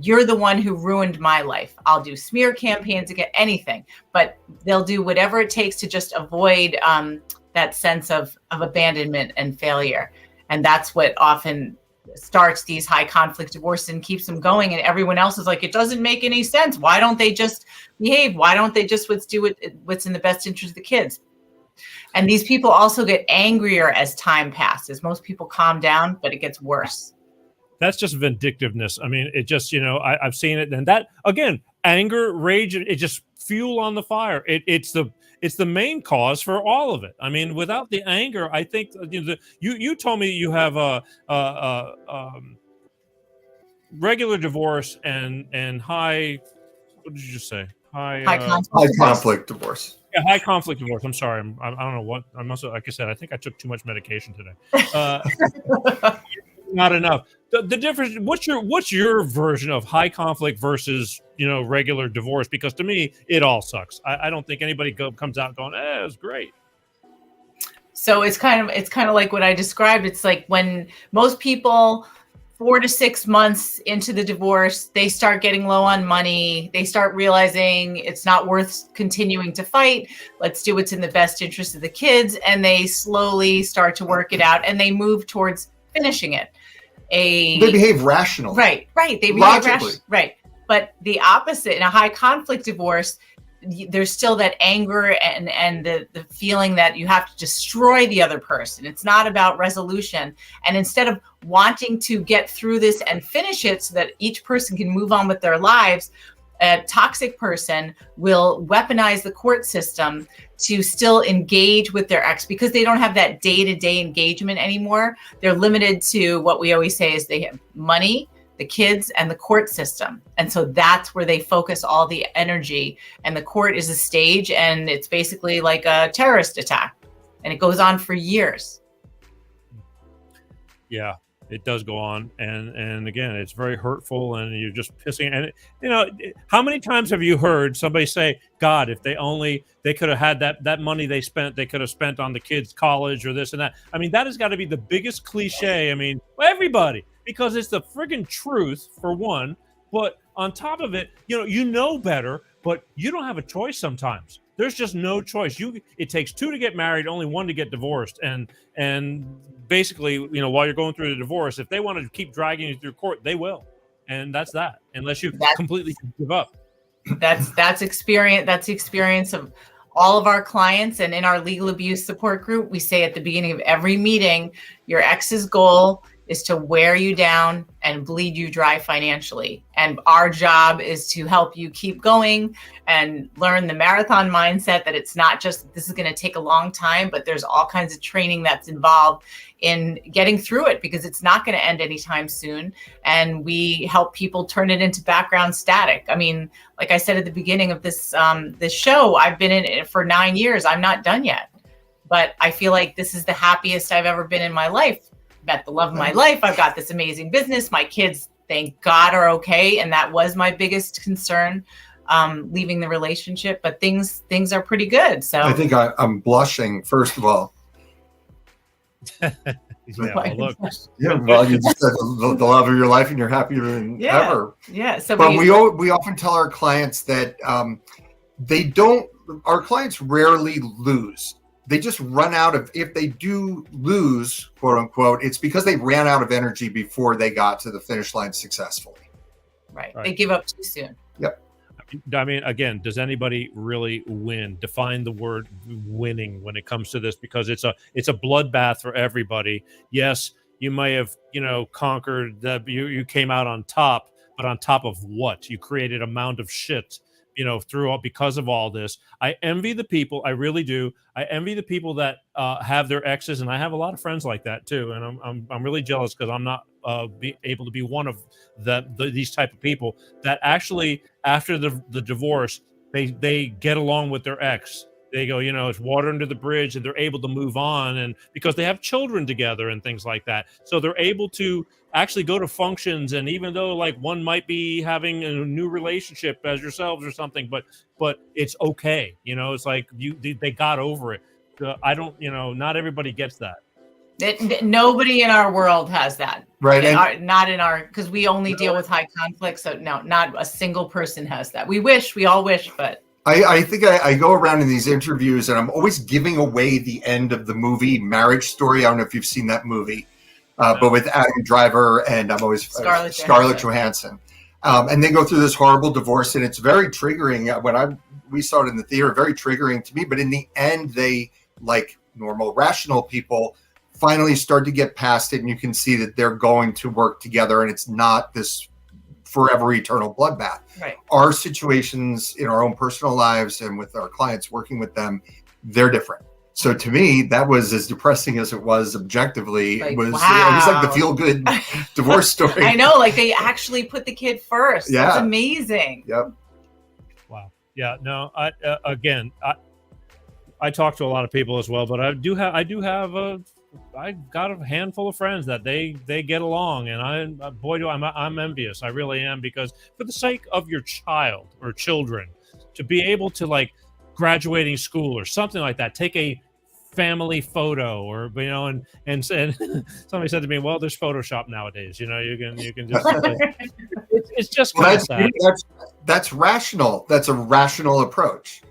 you're the one who ruined my life. I'll do smear campaigns, again, anything, but they'll do whatever it takes to just avoid that sense of abandonment and failure. And that's what often starts these high conflict divorces and keeps them going. And everyone else is like, it doesn't make any sense. Why don't they just behave? Why don't they just do what's in the best interest of the kids? And these people also get angrier as time passes. Most people calm down, but it gets worse. That's just vindictiveness. I mean, it just, I've seen it. And that, again, anger, rage, it just fuel on the fire. It's the main cause for all of it. I mean, without the anger, I think you told me you have a regular divorce and high. What did you just say? High conflict divorce. Yeah, high conflict divorce. I'm sorry. I don't know what I must have. Like I said, I think I took too much medication today. Not enough. The difference. What's your version of high conflict versus regular divorce? Because to me, it all sucks. I don't think anybody comes out going, it's great. So it's kind of like what I described. It's like when most people 4 to 6 months into the divorce, they start getting low on money. They start realizing it's not worth continuing to fight. Let's do what's in the best interest of the kids. And they slowly start to work it out, and they move towards finishing it. They behave rationally. Right. They behave rationally. Right. But the opposite, in a high conflict divorce, there's still that anger and the feeling that you have to destroy the other person. It's not about resolution. And instead of wanting to get through this and finish it so that each person can move on with their lives, a toxic person will weaponize the court system to still engage with their ex, because they don't have that day-to-day engagement anymore. They're limited to what we always say is they have money, the kids, and the court system. And so that's where they focus all the energy. And the court is a stage, and it's basically like a terrorist attack. And it goes on for years. Yeah. It does go on, and again, it's very hurtful, and you're just pissing. And you know, how many times have you heard somebody say, "God, if they could have had that money they could have spent on the kids' college or this and that." I mean, that has got to be the biggest cliche. I mean, everybody, because it's the friggin' truth for one, but on top of it, you know better, but you don't have a choice sometimes. There's just no choice. It takes two to get married, only one to get divorced, and basically, while you're going through the divorce, if they want to keep dragging you through court, they will, and that's that. Unless you completely give up. That's experience. That's the experience of all of our clients, and in our legal abuse support group, we say at the beginning of every meeting, your ex's goal is to wear you down and bleed you dry financially. And our job is to help you keep going and learn the marathon mindset, that it's not just, this is going to take a long time, but there's all kinds of training that's involved in getting through it, because it's not going to end anytime soon. And we help people turn it into background static. I mean, like I said at the beginning of this show, I've been in it for 9 years. I'm not done yet, but I feel like this is the happiest I've ever been in my life. Met the love of my life. I've got this amazing business. My kids, thank God, are okay. And that was my biggest concern, leaving the relationship, but things are pretty good. So I think I'm blushing, first of all. Yeah, well, look. Yeah, well, you just said the love of your life, and you're happier than ever. Yeah. So but we often tell our clients that our clients rarely lose. They just run out of, if they do lose, quote unquote, it's because they ran out of energy before they got to the finish line successfully. Right. They give up too soon. Yep. I mean, again, does anybody really win? Define the word winning when it comes to this, because it's a bloodbath for everybody. Yes, you may have, conquered you came out on top, but on top of what? You created a mound of shit, because of all this. I envy the people. I really do. I envy the people that have their exes, and I have a lot of friends like that too. And I'm really jealous, because I'm not able to be one of these type of people that actually, after the divorce, they get along with their ex. They go, it's water under the bridge, and they're able to move on, and because they have children together and things like that. So they're able to actually go to functions, and even though like one might be having a new relationship as yourselves or something, but it's okay. It's like they got over it. I don't, not everybody gets that. Nobody in our world has that. Right. Not in our, because we only deal with high conflict. So no, not a single person has that. We all wish, but. I think I go around in these interviews, and I'm always giving away the end of the movie Marriage Story. I don't know if you've seen that movie, but with Adam Driver, and I'm always Scarlett Johansson. And they go through this horrible divorce, and it's very triggering. When we saw it in the theater, very triggering to me. But in the end, they, like normal, rational people, finally start to get past it, and you can see that they're going to work together, and it's not this forever eternal bloodbath. Right. Our situations in our own personal lives and with our clients working with them, they're different. So to me, that was as depressing as it was objectively. Like, it was wow. like the feel-good divorce story. I know, like they actually put the kid first. Yeah. That's amazing. Yep. Wow. Yeah. No. I talk to a lot of people as well, but I got a handful of friends that they get along, and I'm envious. I really am, because for the sake of your child or children, to be able to, like, graduating school or something like that, take a family photo, or and somebody said to me, well, there's Photoshop nowadays, you can just it's just that's rational. That's a rational approach.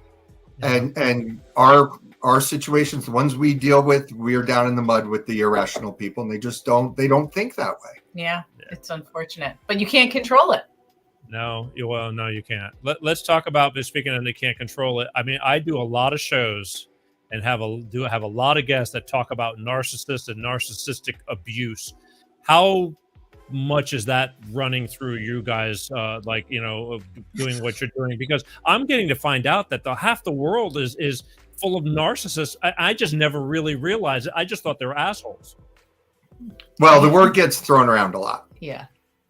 Yeah. And our situations, the ones we deal with, we are down in the mud with the irrational people, and they don't think that way. Yeah, it's unfortunate, but you can't control it. No, you can't. Let's talk about this. Speaking of, they can't control it. I mean, I do a lot of shows and have a lot of guests that talk about narcissists and narcissistic abuse. How much is that running through you guys, doing what you're doing? Because I'm getting to find out that half the world is full of narcissists. I just never really realized it. I just thought they were assholes. Well, the word gets thrown around a lot. Yeah.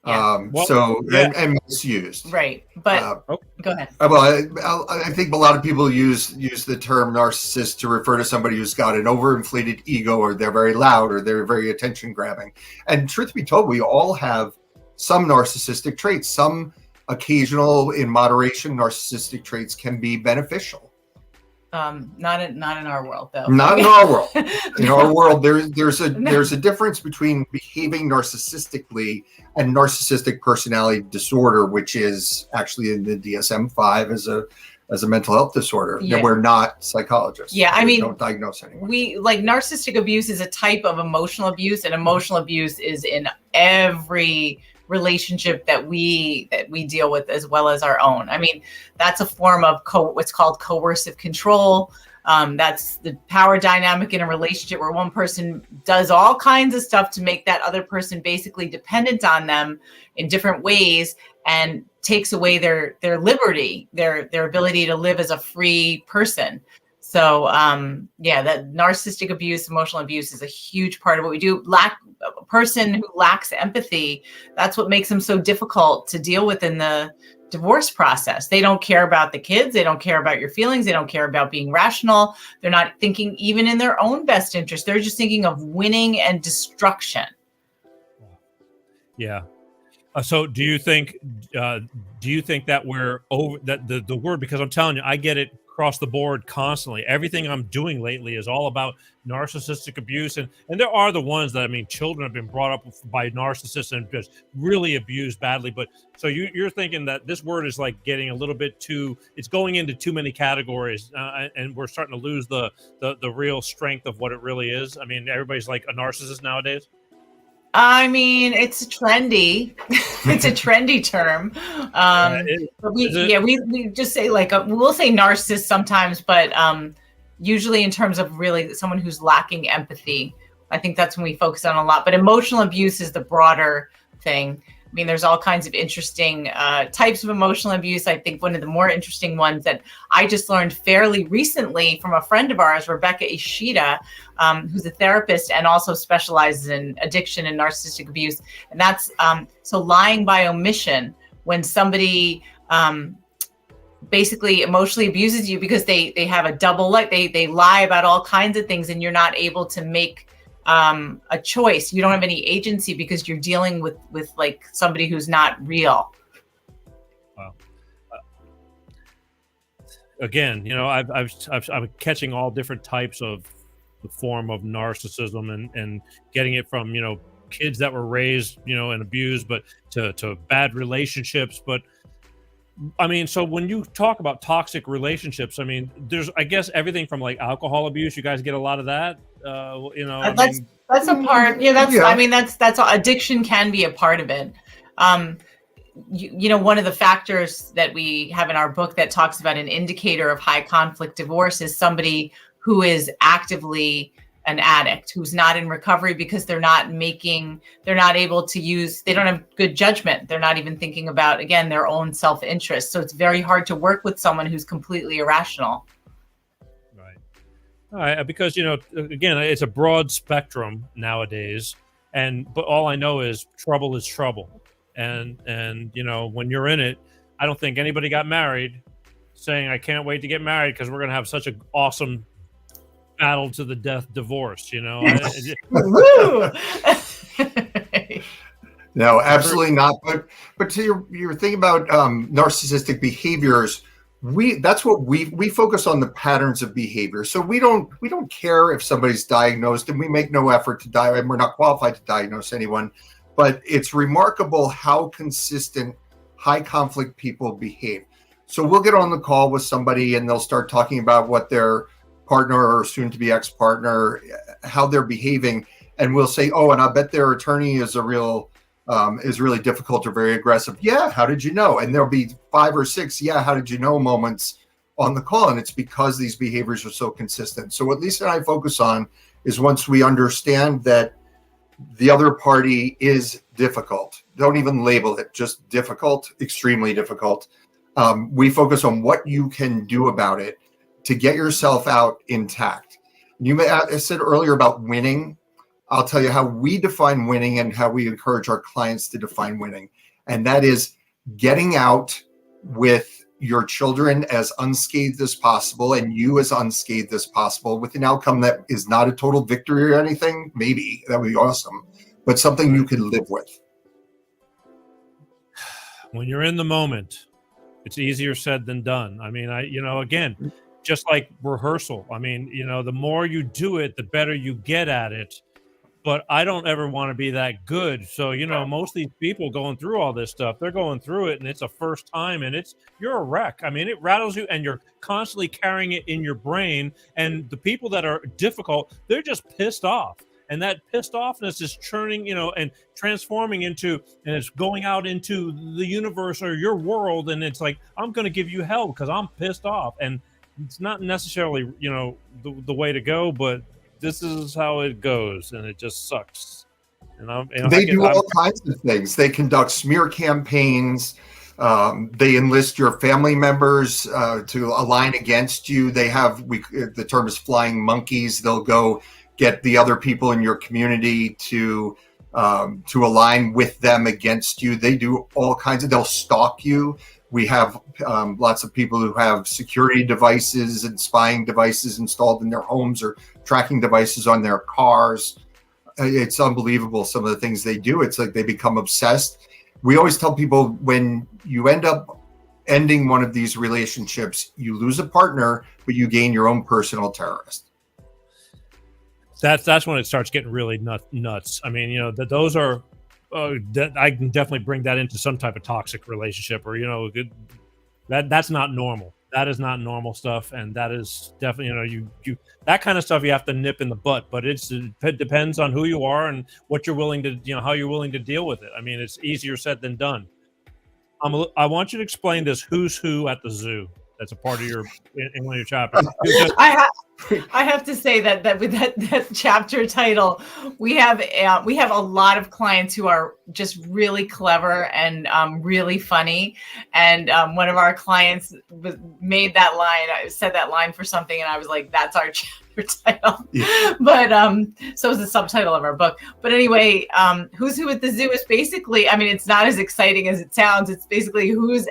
Yeah. And misused. Right. But go ahead. I think a lot of people use the term narcissist to refer to somebody who's got an overinflated ego, or they're very loud, or they're very attention grabbing. And truth be told, we all have some narcissistic traits. Some occasional, in moderation, narcissistic traits can be beneficial. Not in our world, though. Not in our world. In our world, there's a difference between behaving narcissistically and narcissistic personality disorder, which is actually in the DSM-5 as a mental health disorder. Yeah. And we're not psychologists. Yeah, I mean, don't diagnose anyone. We like narcissistic abuse is a type of emotional abuse, and emotional abuse is in every relationship that we deal with, as well as our own. I mean, that's a form of what's called coercive control. That's the power dynamic in a relationship where one person does all kinds of stuff to make that other person basically dependent on them in different ways, and takes away their liberty, their ability to live as a free person. So that narcissistic abuse, emotional abuse is a huge part of what we do. A person who lacks empathy, that's what makes them so difficult to deal with in the divorce process. They don't care about the kids. They don't care about your feelings. They don't care about being rational. They're not thinking even in their own best interest. They're just thinking of winning and destruction. Yeah. So do you think that we're over that the word, because I'm telling you, I get it across the board constantly. Everything I'm doing lately is all about narcissistic abuse. And there are the ones that, I mean, children have been brought up by narcissists and just really abused badly. But so you're thinking that this word is like getting a little bit it's going into too many categories, and we're starting to lose the real strength of what it really is. I mean, everybody's like a narcissist nowadays. I mean, it's trendy. It's a trendy term. But we just say we'll say narcissist sometimes, but usually in terms of really someone who's lacking empathy. I think that's when we focus on a lot. But emotional abuse is the broader thing. I mean, there's all kinds of interesting types of emotional abuse. I think one of the more interesting ones that I just learned fairly recently from a friend of ours, Rebecca Ishida, who's a therapist and also specializes in addiction and narcissistic abuse. And that's so lying by omission, when somebody basically emotionally abuses you because they have a double life. They lie about all kinds of things, and you're not able to make a choice. You don't have any agency because you're dealing with like somebody who's not real. Wow. Again, you know, I'm catching all different types of the form of narcissism, and getting it from, you know, kids that were raised, you know, and abused, but to bad relationships. But I mean, so when you talk about toxic relationships, I mean, there's, I guess, everything from like alcohol abuse. You guys get a lot of that, you know. That's a part. Yeah, I mean, that's addiction can be a part of it. You know, one of the factors that we have in our book that talks about an indicator of high conflict divorce is somebody who is actively an addict, who's not in recovery because they're not able to use, they don't have good judgment. They're not even thinking about, again, their own self-interest. So it's very hard to work with someone who's completely irrational. Right. All right. Because, you know, again, it's a broad spectrum nowadays. But all I know is trouble is trouble. And, you know, when you're in it, I don't think anybody got married saying, I can't wait to get married because we're going to have such an awesome battle to the death divorce, you know. No, absolutely not. But to your thing about narcissistic behaviors, that's what we focus on, the patterns of behavior. So we don't care if somebody's diagnosed, and we make no effort to and we're not qualified to diagnose anyone. But it's remarkable how consistent high conflict people behave. So we'll get on the call with somebody and they'll start talking about what their partner or soon to be ex-partner, how they're behaving. And we'll say, oh, and I bet their attorney is really difficult or very aggressive. Yeah. How did you know? And there'll be 5 or 6, yeah, how did you know moments on the call. And it's because these behaviors are so consistent. So what Lisa and I focus on is, once we understand that the other party is difficult, don't even label it, just difficult, extremely difficult. We focus on what you can do about it to get yourself out intact. I said earlier about winning. I'll tell you how we define winning and how we encourage our clients to define winning. And that is getting out with your children as unscathed as possible and you as unscathed as possible, with an outcome that is not a total victory or anything. Maybe that would be awesome, but something you could live with. When you're in the moment, it's easier said than done. I mean, again, just like rehearsal. I mean, the more you do it, the better you get at it. But I don't ever want to be that good. So, most of these people going through all this stuff, they're going through it and it's a first time and you're a wreck. I mean, it rattles you and you're constantly carrying it in your brain. And the people that are difficult, they're just pissed off. And that pissed offness is churning, and transforming into, and it's going out into the universe or your world. And it's like, I'm going to give you hell because I'm pissed off. And it's not necessarily, the way to go, but this is how it goes, and it just sucks. They do all kinds of things. They conduct smear campaigns. They enlist your family members to align against you. They have the term is flying monkeys. They'll go get the other people in your community to align with them against you. They do all kinds of. They'll stalk you. We have lots of people who have security devices and spying devices installed in their homes or tracking devices on their cars. It's unbelievable, some of the things they do. It's like they become obsessed. We always tell people, when you end up ending one of these relationships, you lose a partner, but you gain your own personal terrorist. That's when it starts getting really nuts. I mean, those are. I can definitely bring that into some type of toxic relationship, or that's not normal. That is not normal stuff, and that is definitely you that kind of stuff you have to nip in the butt. But it depends on who you are and what you're willing to how you're willing to deal with it. I mean, it's easier said than done. I want you to explain this who's who at the zoo. That's a part of in one of your chapters. I have to say that with that chapter title, we have a lot of clients who are just really clever and really funny. And one of our clients made that line. I said that line for something, and I was like, "That's our chapter title." Yeah. But so is the subtitle of our book. But anyway, who's who at the zoo is basically. I mean, it's not as exciting as it sounds. It's basically who is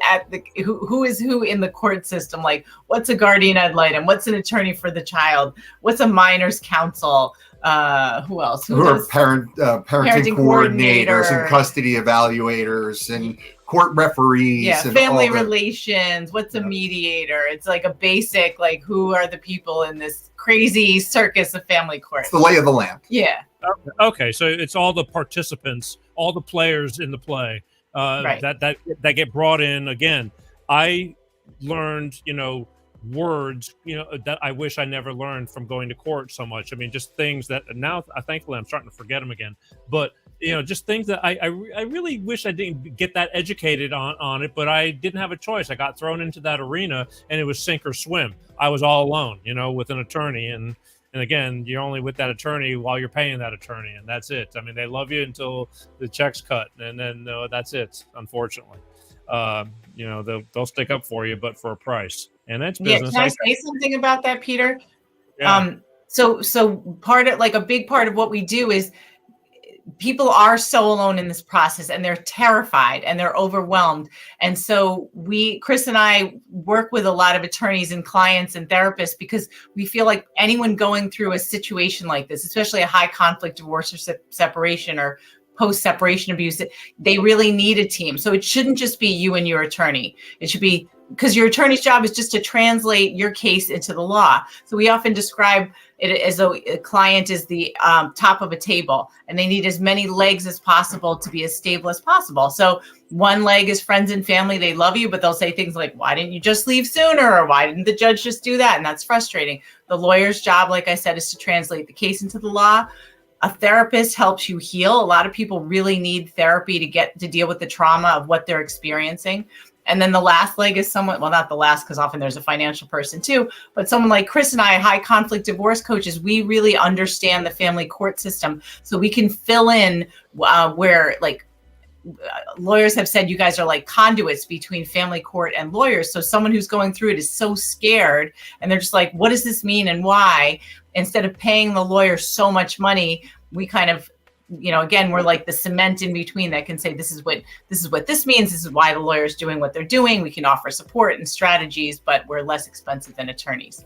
who in the court system. Like, what's a guardian ad litem? What's an attorney for the child? What's a minors counsel? Who else? Who are parenting coordinators and custody evaluators and court referees? Yeah, and family relations. What's a mediator? It's like a basic, like, who are the people in this crazy circus of family court? It's the lay of the land. Yeah. Okay, so it's all the participants, all the players in the play right. that get brought in. Again, I learned, words, that I wish I never learned from going to court so much. I mean, just things that now, thankfully, I'm starting to forget them again. But, just things that I really wish I didn't get that educated on it, but I didn't have a choice. I got thrown into that arena and it was sink or swim. I was all alone, with an attorney. And again, you're only with that attorney while you're paying that attorney, and that's it. I mean, they love you until the check's cut, and then that's it, unfortunately. They'll stick up for you, but for a price. And that's business. Yeah, can I say something about that, Peter? Yeah. So part of, like, a big part of what we do is people are so alone in this process, and they're terrified and they're overwhelmed. And so Chris and I work with a lot of attorneys and clients and therapists, because we feel like anyone going through a situation like this, especially a high conflict divorce or separation or post-separation abuse, they really need a team. So it shouldn't just be you and your attorney. It should be, because your attorney's job is just to translate your case into the law. So we often describe it as though a client is the top of a table, and they need as many legs as possible to be as stable as possible. So one leg is friends and family. They love you, but they'll say things like, why didn't you just leave sooner? Or why didn't the judge just do that? And that's frustrating. The lawyer's job, like I said, is to translate the case into the law. A therapist helps you heal. A lot of people really need therapy to get to deal with the trauma of what they're experiencing. And then the last leg is someone, well, not the last, because often there's a financial person too, but someone like Chris and I, high conflict divorce coaches, we really understand the family court system. So we can fill in where, like, lawyers have said you guys are like conduits between family court and lawyers. So someone who's going through it is so scared, and they're just like, what does this mean and why? Instead of paying the lawyer so much money, we kind of, again, we're like the cement in between that can say, this is what this means. This is why the lawyer's doing what they're doing. We can offer support and strategies, but we're less expensive than attorneys.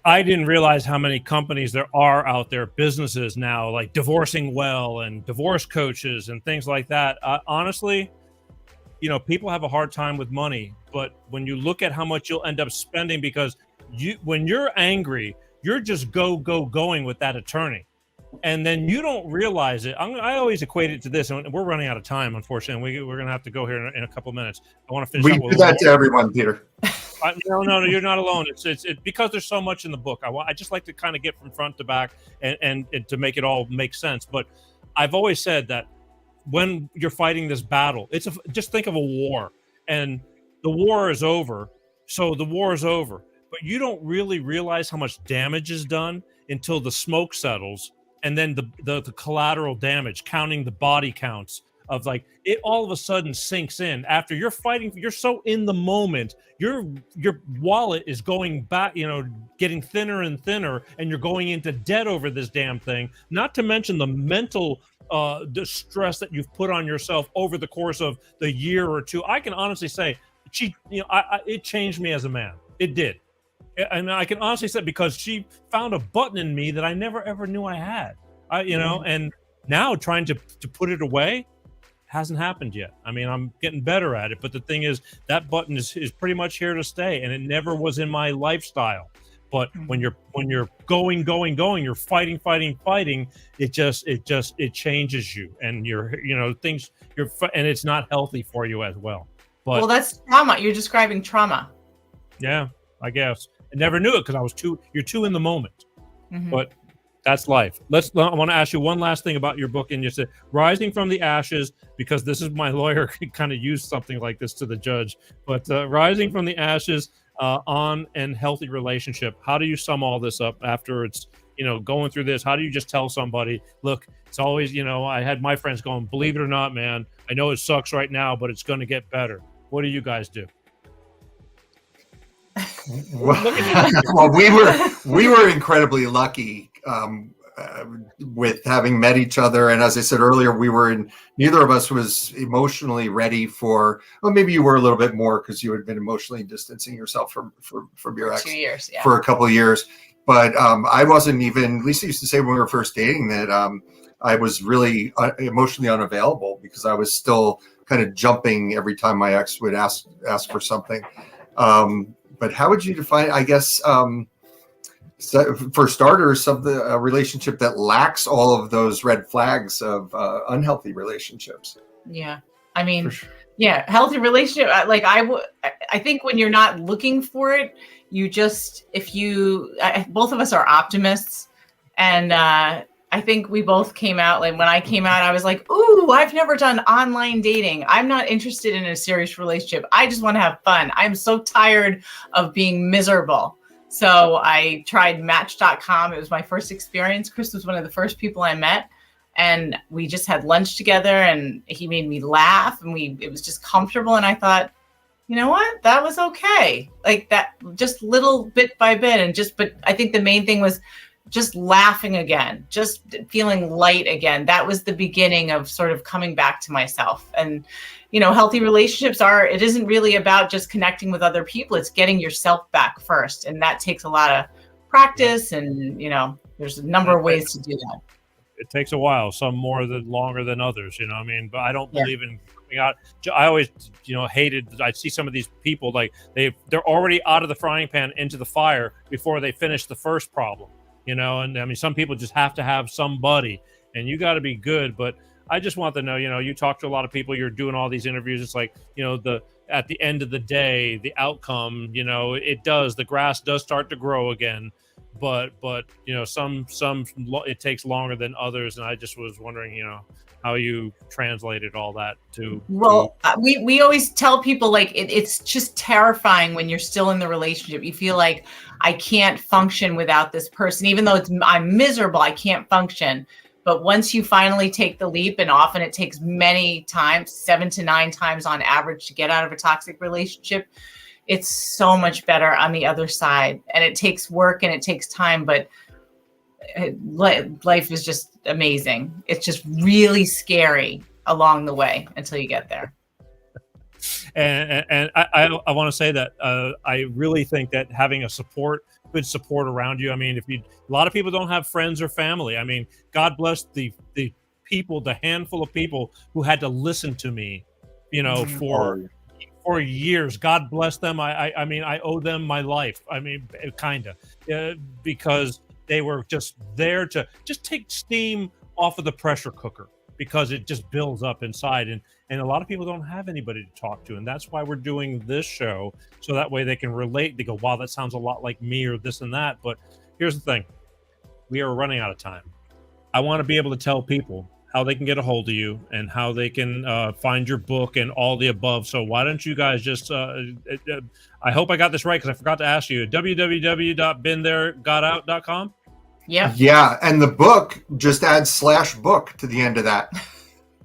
I didn't realize how many companies there are out there, businesses now, like Divorcing Well and divorce coaches and things like that. Honestly, people have a hard time with money, but when you look at how much you'll end up spending, because when you're angry, you're just going with that attorney. And then you don't realize it. I always equate it to this, and we're running out of time, unfortunately. We're going to have to go here in a couple minutes. I want to finish. We do that to everyone, Peter. No, you're not alone. It's because there's so much in the book. I just like to kind of get from front to back and to make it all make sense. But I've always said that when you're fighting this battle, just think of a war, and the war is over. So the war is over, but you don't really realize how much damage is done until the smoke settles. And then the collateral damage, counting the body counts of like it all of a sudden sinks in after you're fighting. You're so in the moment, your wallet is going back, getting thinner and thinner, and you're going into debt over this damn thing. Not to mention the mental distress that you've put on yourself over the course of the year or two. I can honestly say it changed me as a man. It did. And I can honestly say because she found a button in me that I never ever knew I had. And now trying to put it away hasn't happened yet. I mean, I'm getting better at it, but the thing is that button is pretty much here to stay, and it never was in my lifestyle. But when you're going, you're fighting, it changes you, and and it's not healthy for you as well. But that's trauma. You're describing trauma. Yeah, I guess. I never knew it because you're too in the moment. But that's life. I want to ask you one last thing about your book. And you said rising from the ashes, because this is my lawyer kind of used something like this to the judge, but rising from the ashes on an healthy relationship. How do you sum all this up after it's, going through this? How do you just tell somebody, look, it's always, I had my friends going, believe it or not, man, I know it sucks right now, but it's going to get better. What do you guys do? Well, we were incredibly lucky with having met each other, and as I said earlier, neither of us was emotionally ready for. Well, maybe you were a little bit more because you had been emotionally distancing yourself from your ex 2 years, yeah. For a couple of years. But I wasn't even. Lisa used to say when we were first dating that I was really emotionally unavailable because I was still kind of jumping every time my ex would ask for something. But how would you define, I guess, for starters, a relationship that lacks all of those red flags of unhealthy relationships? Yeah. I mean, Sure. Yeah, healthy relationship. I think when you're not looking for it, both of us are optimists. And I think we both came out, like when I came out, I was like, ooh, I've never done online dating. I'm not interested in a serious relationship. I just want to have fun. I'm so tired of being miserable. So I tried Match.com. It was my first experience. Chris was one of the first people I met. And we just had lunch together and he made me laugh and it was just comfortable. And I thought, you know what? That was okay. Like that, just little bit by bit. But I think the main thing was just laughing again, just feeling light again. That was the beginning of sort of coming back to myself. And, healthy relationships it isn't really about just connecting with other people. It's getting yourself back first. And that takes a lot of practice. And, there's a number of ways to do that. It takes a while, some longer than others, but I don't believe in coming out. I always, hated, I see some of these people, like they're already out of the frying pan into the fire before they finish the first problem. And I mean, some people just have to have somebody, and you got to be good. But I just want to know, you talk to a lot of people, you're doing all these interviews. It's like, at the end of the day, the outcome, the grass does start to grow again. But some it takes longer than others. And I just was wondering, how you translated all that to. Well, we always tell people like it's just terrifying when you're still in the relationship. You feel like I can't function without this person, even though I'm miserable. I can't function. But once you finally take the leap, and often it takes many times, 7 to 9 times on average to get out of a toxic relationship, it's so much better on the other side. And it takes work and it takes time, but life is just amazing. It's just really scary along the way until you get there. And I want to say that I really think that having a good support around you. I mean, a lot of people don't have friends or family. I mean, God bless the people, the handful of people who had to listen to me, for years. God bless them. I mean, I owe them my life. I mean, kind of, because they were just there to just take steam off of the pressure cooker, because it just builds up inside. And a lot of people don't have anybody to talk to. And that's why we're doing this show. So that way they can relate. They go, wow, that sounds a lot like me, or this and that. But here's the thing. We are running out of time. I want to be able to tell people how they can get a hold of you and how they can find your book and all the above. So why don't you guys just, I hope I got this right, because I forgot to ask you, www.beentheregotout.com? Yeah. Yeah. And the book, just add /book to the end of that.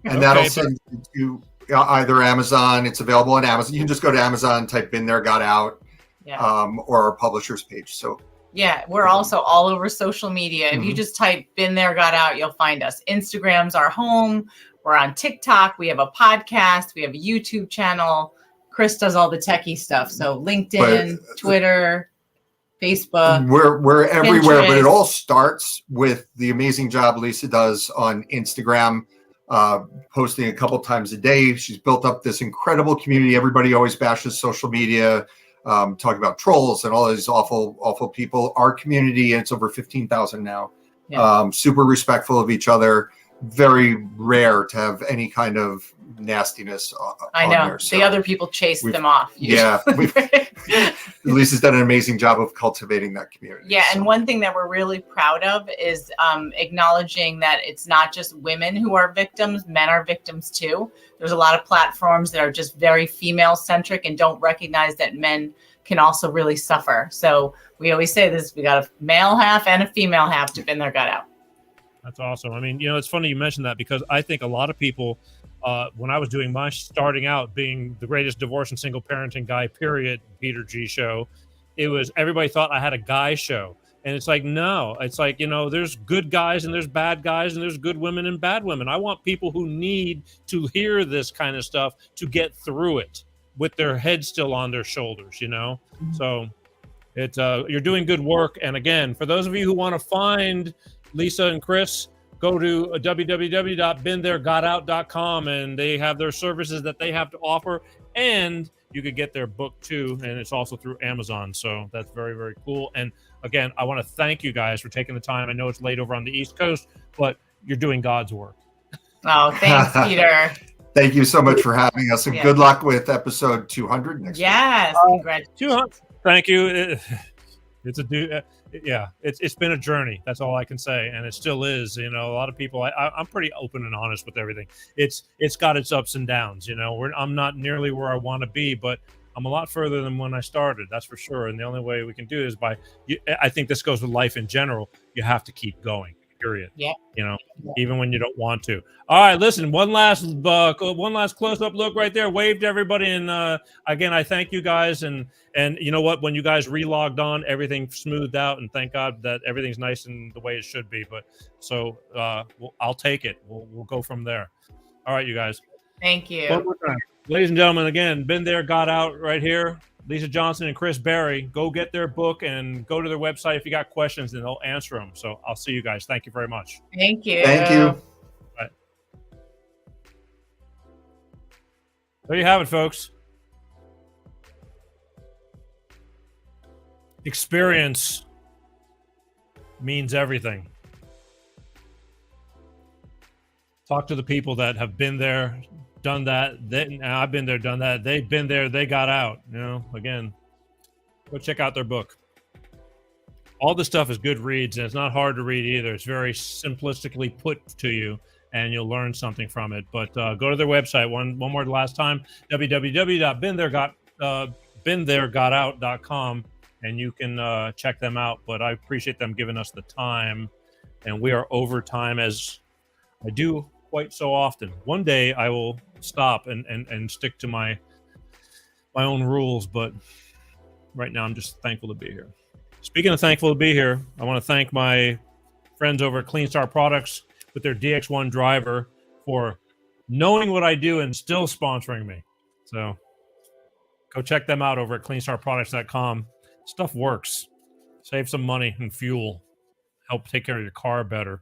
And that'll send you to either Amazon. It's available on Amazon. You can just go to Amazon, type Been There, Got Out, or our publisher's page. So yeah, we're also all over social media. If you just type Been There, Got Out, you'll find us. Instagram's our home. We're on TikTok. We have a podcast. We have a YouTube channel. Chris does all the techie stuff. So LinkedIn, Twitter, Facebook. We're everywhere, Pinterest. but it all starts with the amazing job Lisa does on Instagram, posting a couple times a day. She's built up this incredible community. Everybody always bashes social media, talking about trolls and all these awful people. Our community, and it's over 15,000 now. Yeah. Super respectful of each other. Very rare to have any kind of nastiness I know. on there. So the other people chase them off. Yeah. Lisa's done an amazing job of cultivating that community. Yeah. And one thing that we're really proud of is acknowledging that it's not just women who are victims, men are victims too. There's a lot of platforms that are just very female centric and don't recognize that men can also really suffer. So we always say this, we got a male half and a female half to Been There, Got Out. That's awesome. I mean, it's funny you mentioned that, because I think a lot of people, when I was doing my starting out being the greatest divorce and single parenting guy, period, Peter G show, it was, everybody thought I had a guy show. And it's like, no, it's like, there's good guys and there's bad guys and there's good women and bad women. I want people who need to hear this kind of stuff to get through it with their head still on their shoulders, So it's, you're doing good work. And again, for those of you who want to find Lisa and Chris, go to www.beentheregotout.com, and they have their services that they have to offer, and you could get their book too, and it's also through Amazon. So that's very, very cool. And again, I want to thank you guys for taking the time. I know it's late over on the East Coast, but you're doing God's work. Oh, thanks, Peter. Thank you so much for having us, and good luck with episode 200 next week. Yes, congratulations. 200. Thank you. It's been a journey. That's all I can say, and it still is. A lot of people. I'm pretty open and honest with everything. It's got its ups and downs. I'm not nearly where I want to be, but I'm a lot further than when I started. That's for sure. And the only way we can do it is by. I think this goes with life in general. You have to keep going. Period. Yeah. Even when you don't want to. All right. Listen. One last close-up look right there. Wave to everybody, and again, I thank you guys. And you know what? When you guys relogged on, everything smoothed out, and thank God that everything's nice and the way it should be. But so I'll take it. We'll go from there. All right, you guys. Thank you. One more time. Ladies and gentlemen, again, Been There, Got Out right here. Lisa Johnson and Chris Berry. Go get their book and go to their website. If you got questions, then they'll answer them. So I'll see you guys. Thank you very much. Thank you. Thank you. Right. There you have it, folks. Experience means everything. Talk to the people that have been there, done that. I've been there, done that. They've been there, they got out. Again, go check out their book. All this stuff is good reads, and it's not hard to read either. It's very simplistically put to you, and you'll learn something from it. But go to their website one more last time, www.beentheregotout.com, and you can check them out. But I appreciate them giving us the time, and we are over time, as I do quite so often. One day I will stop and stick to my own rules, but right now I'm just thankful to be here. Speaking of thankful to be here, I want to thank my friends over at Clean Start Products with their DX1 driver for knowing what I do and still sponsoring me. So go check them out over at cleanstartproducts.com. Stuff works. Save some money and fuel. Help take care of your car better.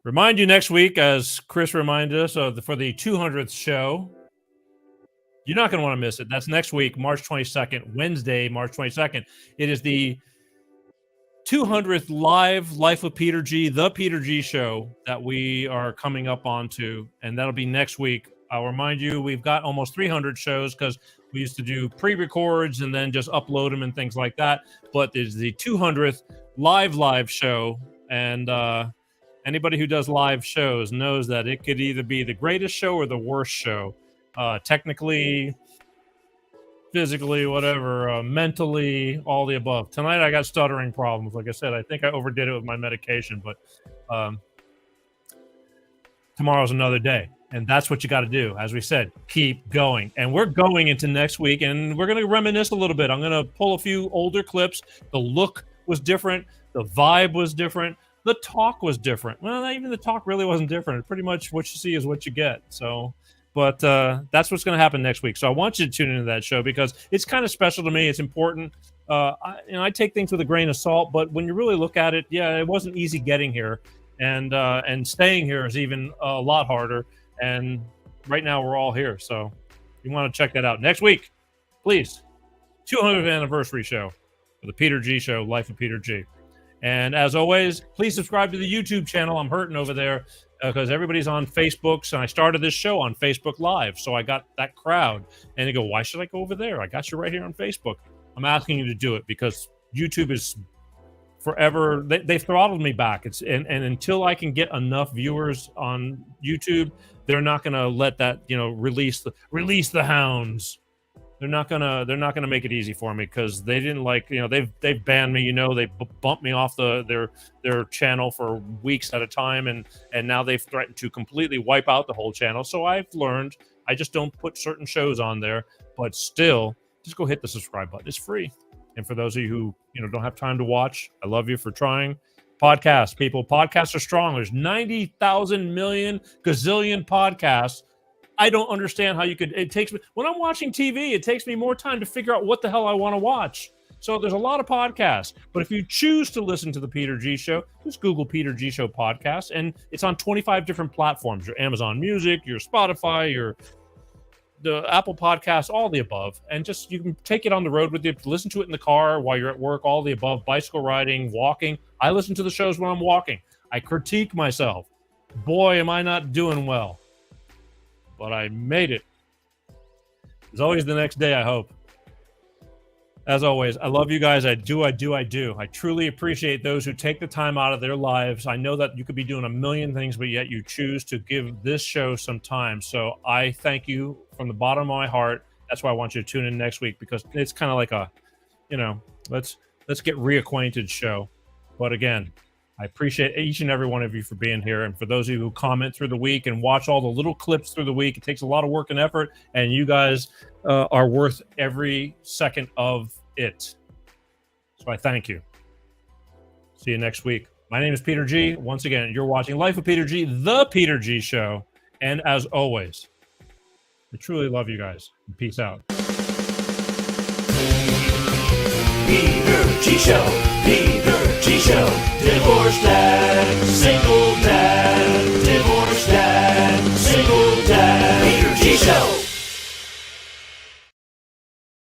Remind you next week, as Chris reminded us, for the 200th show. You're not going to want to miss it. That's next week, March 22nd, Wednesday, March 22nd. It is the 200th live Life of Peter G, the Peter G show that we are coming up onto, and that'll be next week. I'll remind you, we've got almost 300 shows because we used to do pre-records and then just upload them and things like that. But there's the 200th live show, and anybody who does live shows knows that it could either be the greatest show or the worst show. Technically, physically, whatever, mentally, all the above. Tonight I got stuttering problems. Like I said, I think I overdid it with my medication, but tomorrow's another day. And that's what you got to do. As we said, keep going. And we're going into next week, and we're going to reminisce a little bit. I'm going to pull a few older clips. The look was different. The vibe was different. The talk was different. Well, even the talk really wasn't different. Pretty much what you see is what you get. So... But that's what's going to happen next week. So I want you to tune into that show because it's kind of special to me. It's important. I take things with a grain of salt, but when you really look at it, yeah, it wasn't easy getting here, and staying here is even a lot harder. And right now we're all here, so you want to check that out next week, please. 200th anniversary show for the Peter G Show, Life of Peter G. And as always, please subscribe to the YouTube channel. I'm hurting over there because everybody's on Facebook. And I started this show on Facebook Live. So I got that crowd. And they go, why should I go over there? I got you right here on Facebook. I'm asking you to do it because YouTube is forever. They throttled me back. And until I can get enough viewers on YouTube, they're not going to let that, release the hounds. They're not gonna make it easy for me because they didn't like, they've banned me, they bumped me off their channel for weeks at a time, and now they've threatened to completely wipe out the whole channel. So I've learned I just don't put certain shows on there, but still just go hit the subscribe button. It's free. And for those of you who don't have time to watch, I love you for trying. Podcasts, people, podcasts are strong. There's 90,000 million gazillion podcasts. I don't understand how it takes me, when I'm watching TV, it takes me more time to figure out what the hell I want to watch. So there's a lot of podcasts, but if you choose to listen to the Peter G Show, just Google Peter G Show podcast, and it's on 25 different platforms, your Amazon Music, your Spotify, the Apple Podcasts, all the above. And just, you can take it on the road with you, listen to it in the car while you're at work, all the above, bicycle riding, walking. I listen to the shows when I'm walking. I critique myself. Boy, am I not doing well. But I made it. There's always the next day, I hope. As always, I love you guys. I do. I truly appreciate those who take the time out of their lives. I know that you could be doing a million things, but yet you choose to give this show some time. So I thank you from the bottom of my heart. That's why I want you to tune in next week, because it's kind of like a, let's get reacquainted show. But again, I appreciate each and every one of you for being here. And for those of you who comment through the week and watch all the little clips through the week, it takes a lot of work and effort. And you guys are worth every second of it. So I thank you. See you next week. My name is Peter G. Once again, you're watching Life of Peter G, the Peter G Show. And as always, I truly love you guys. Peace out. Peter G Show.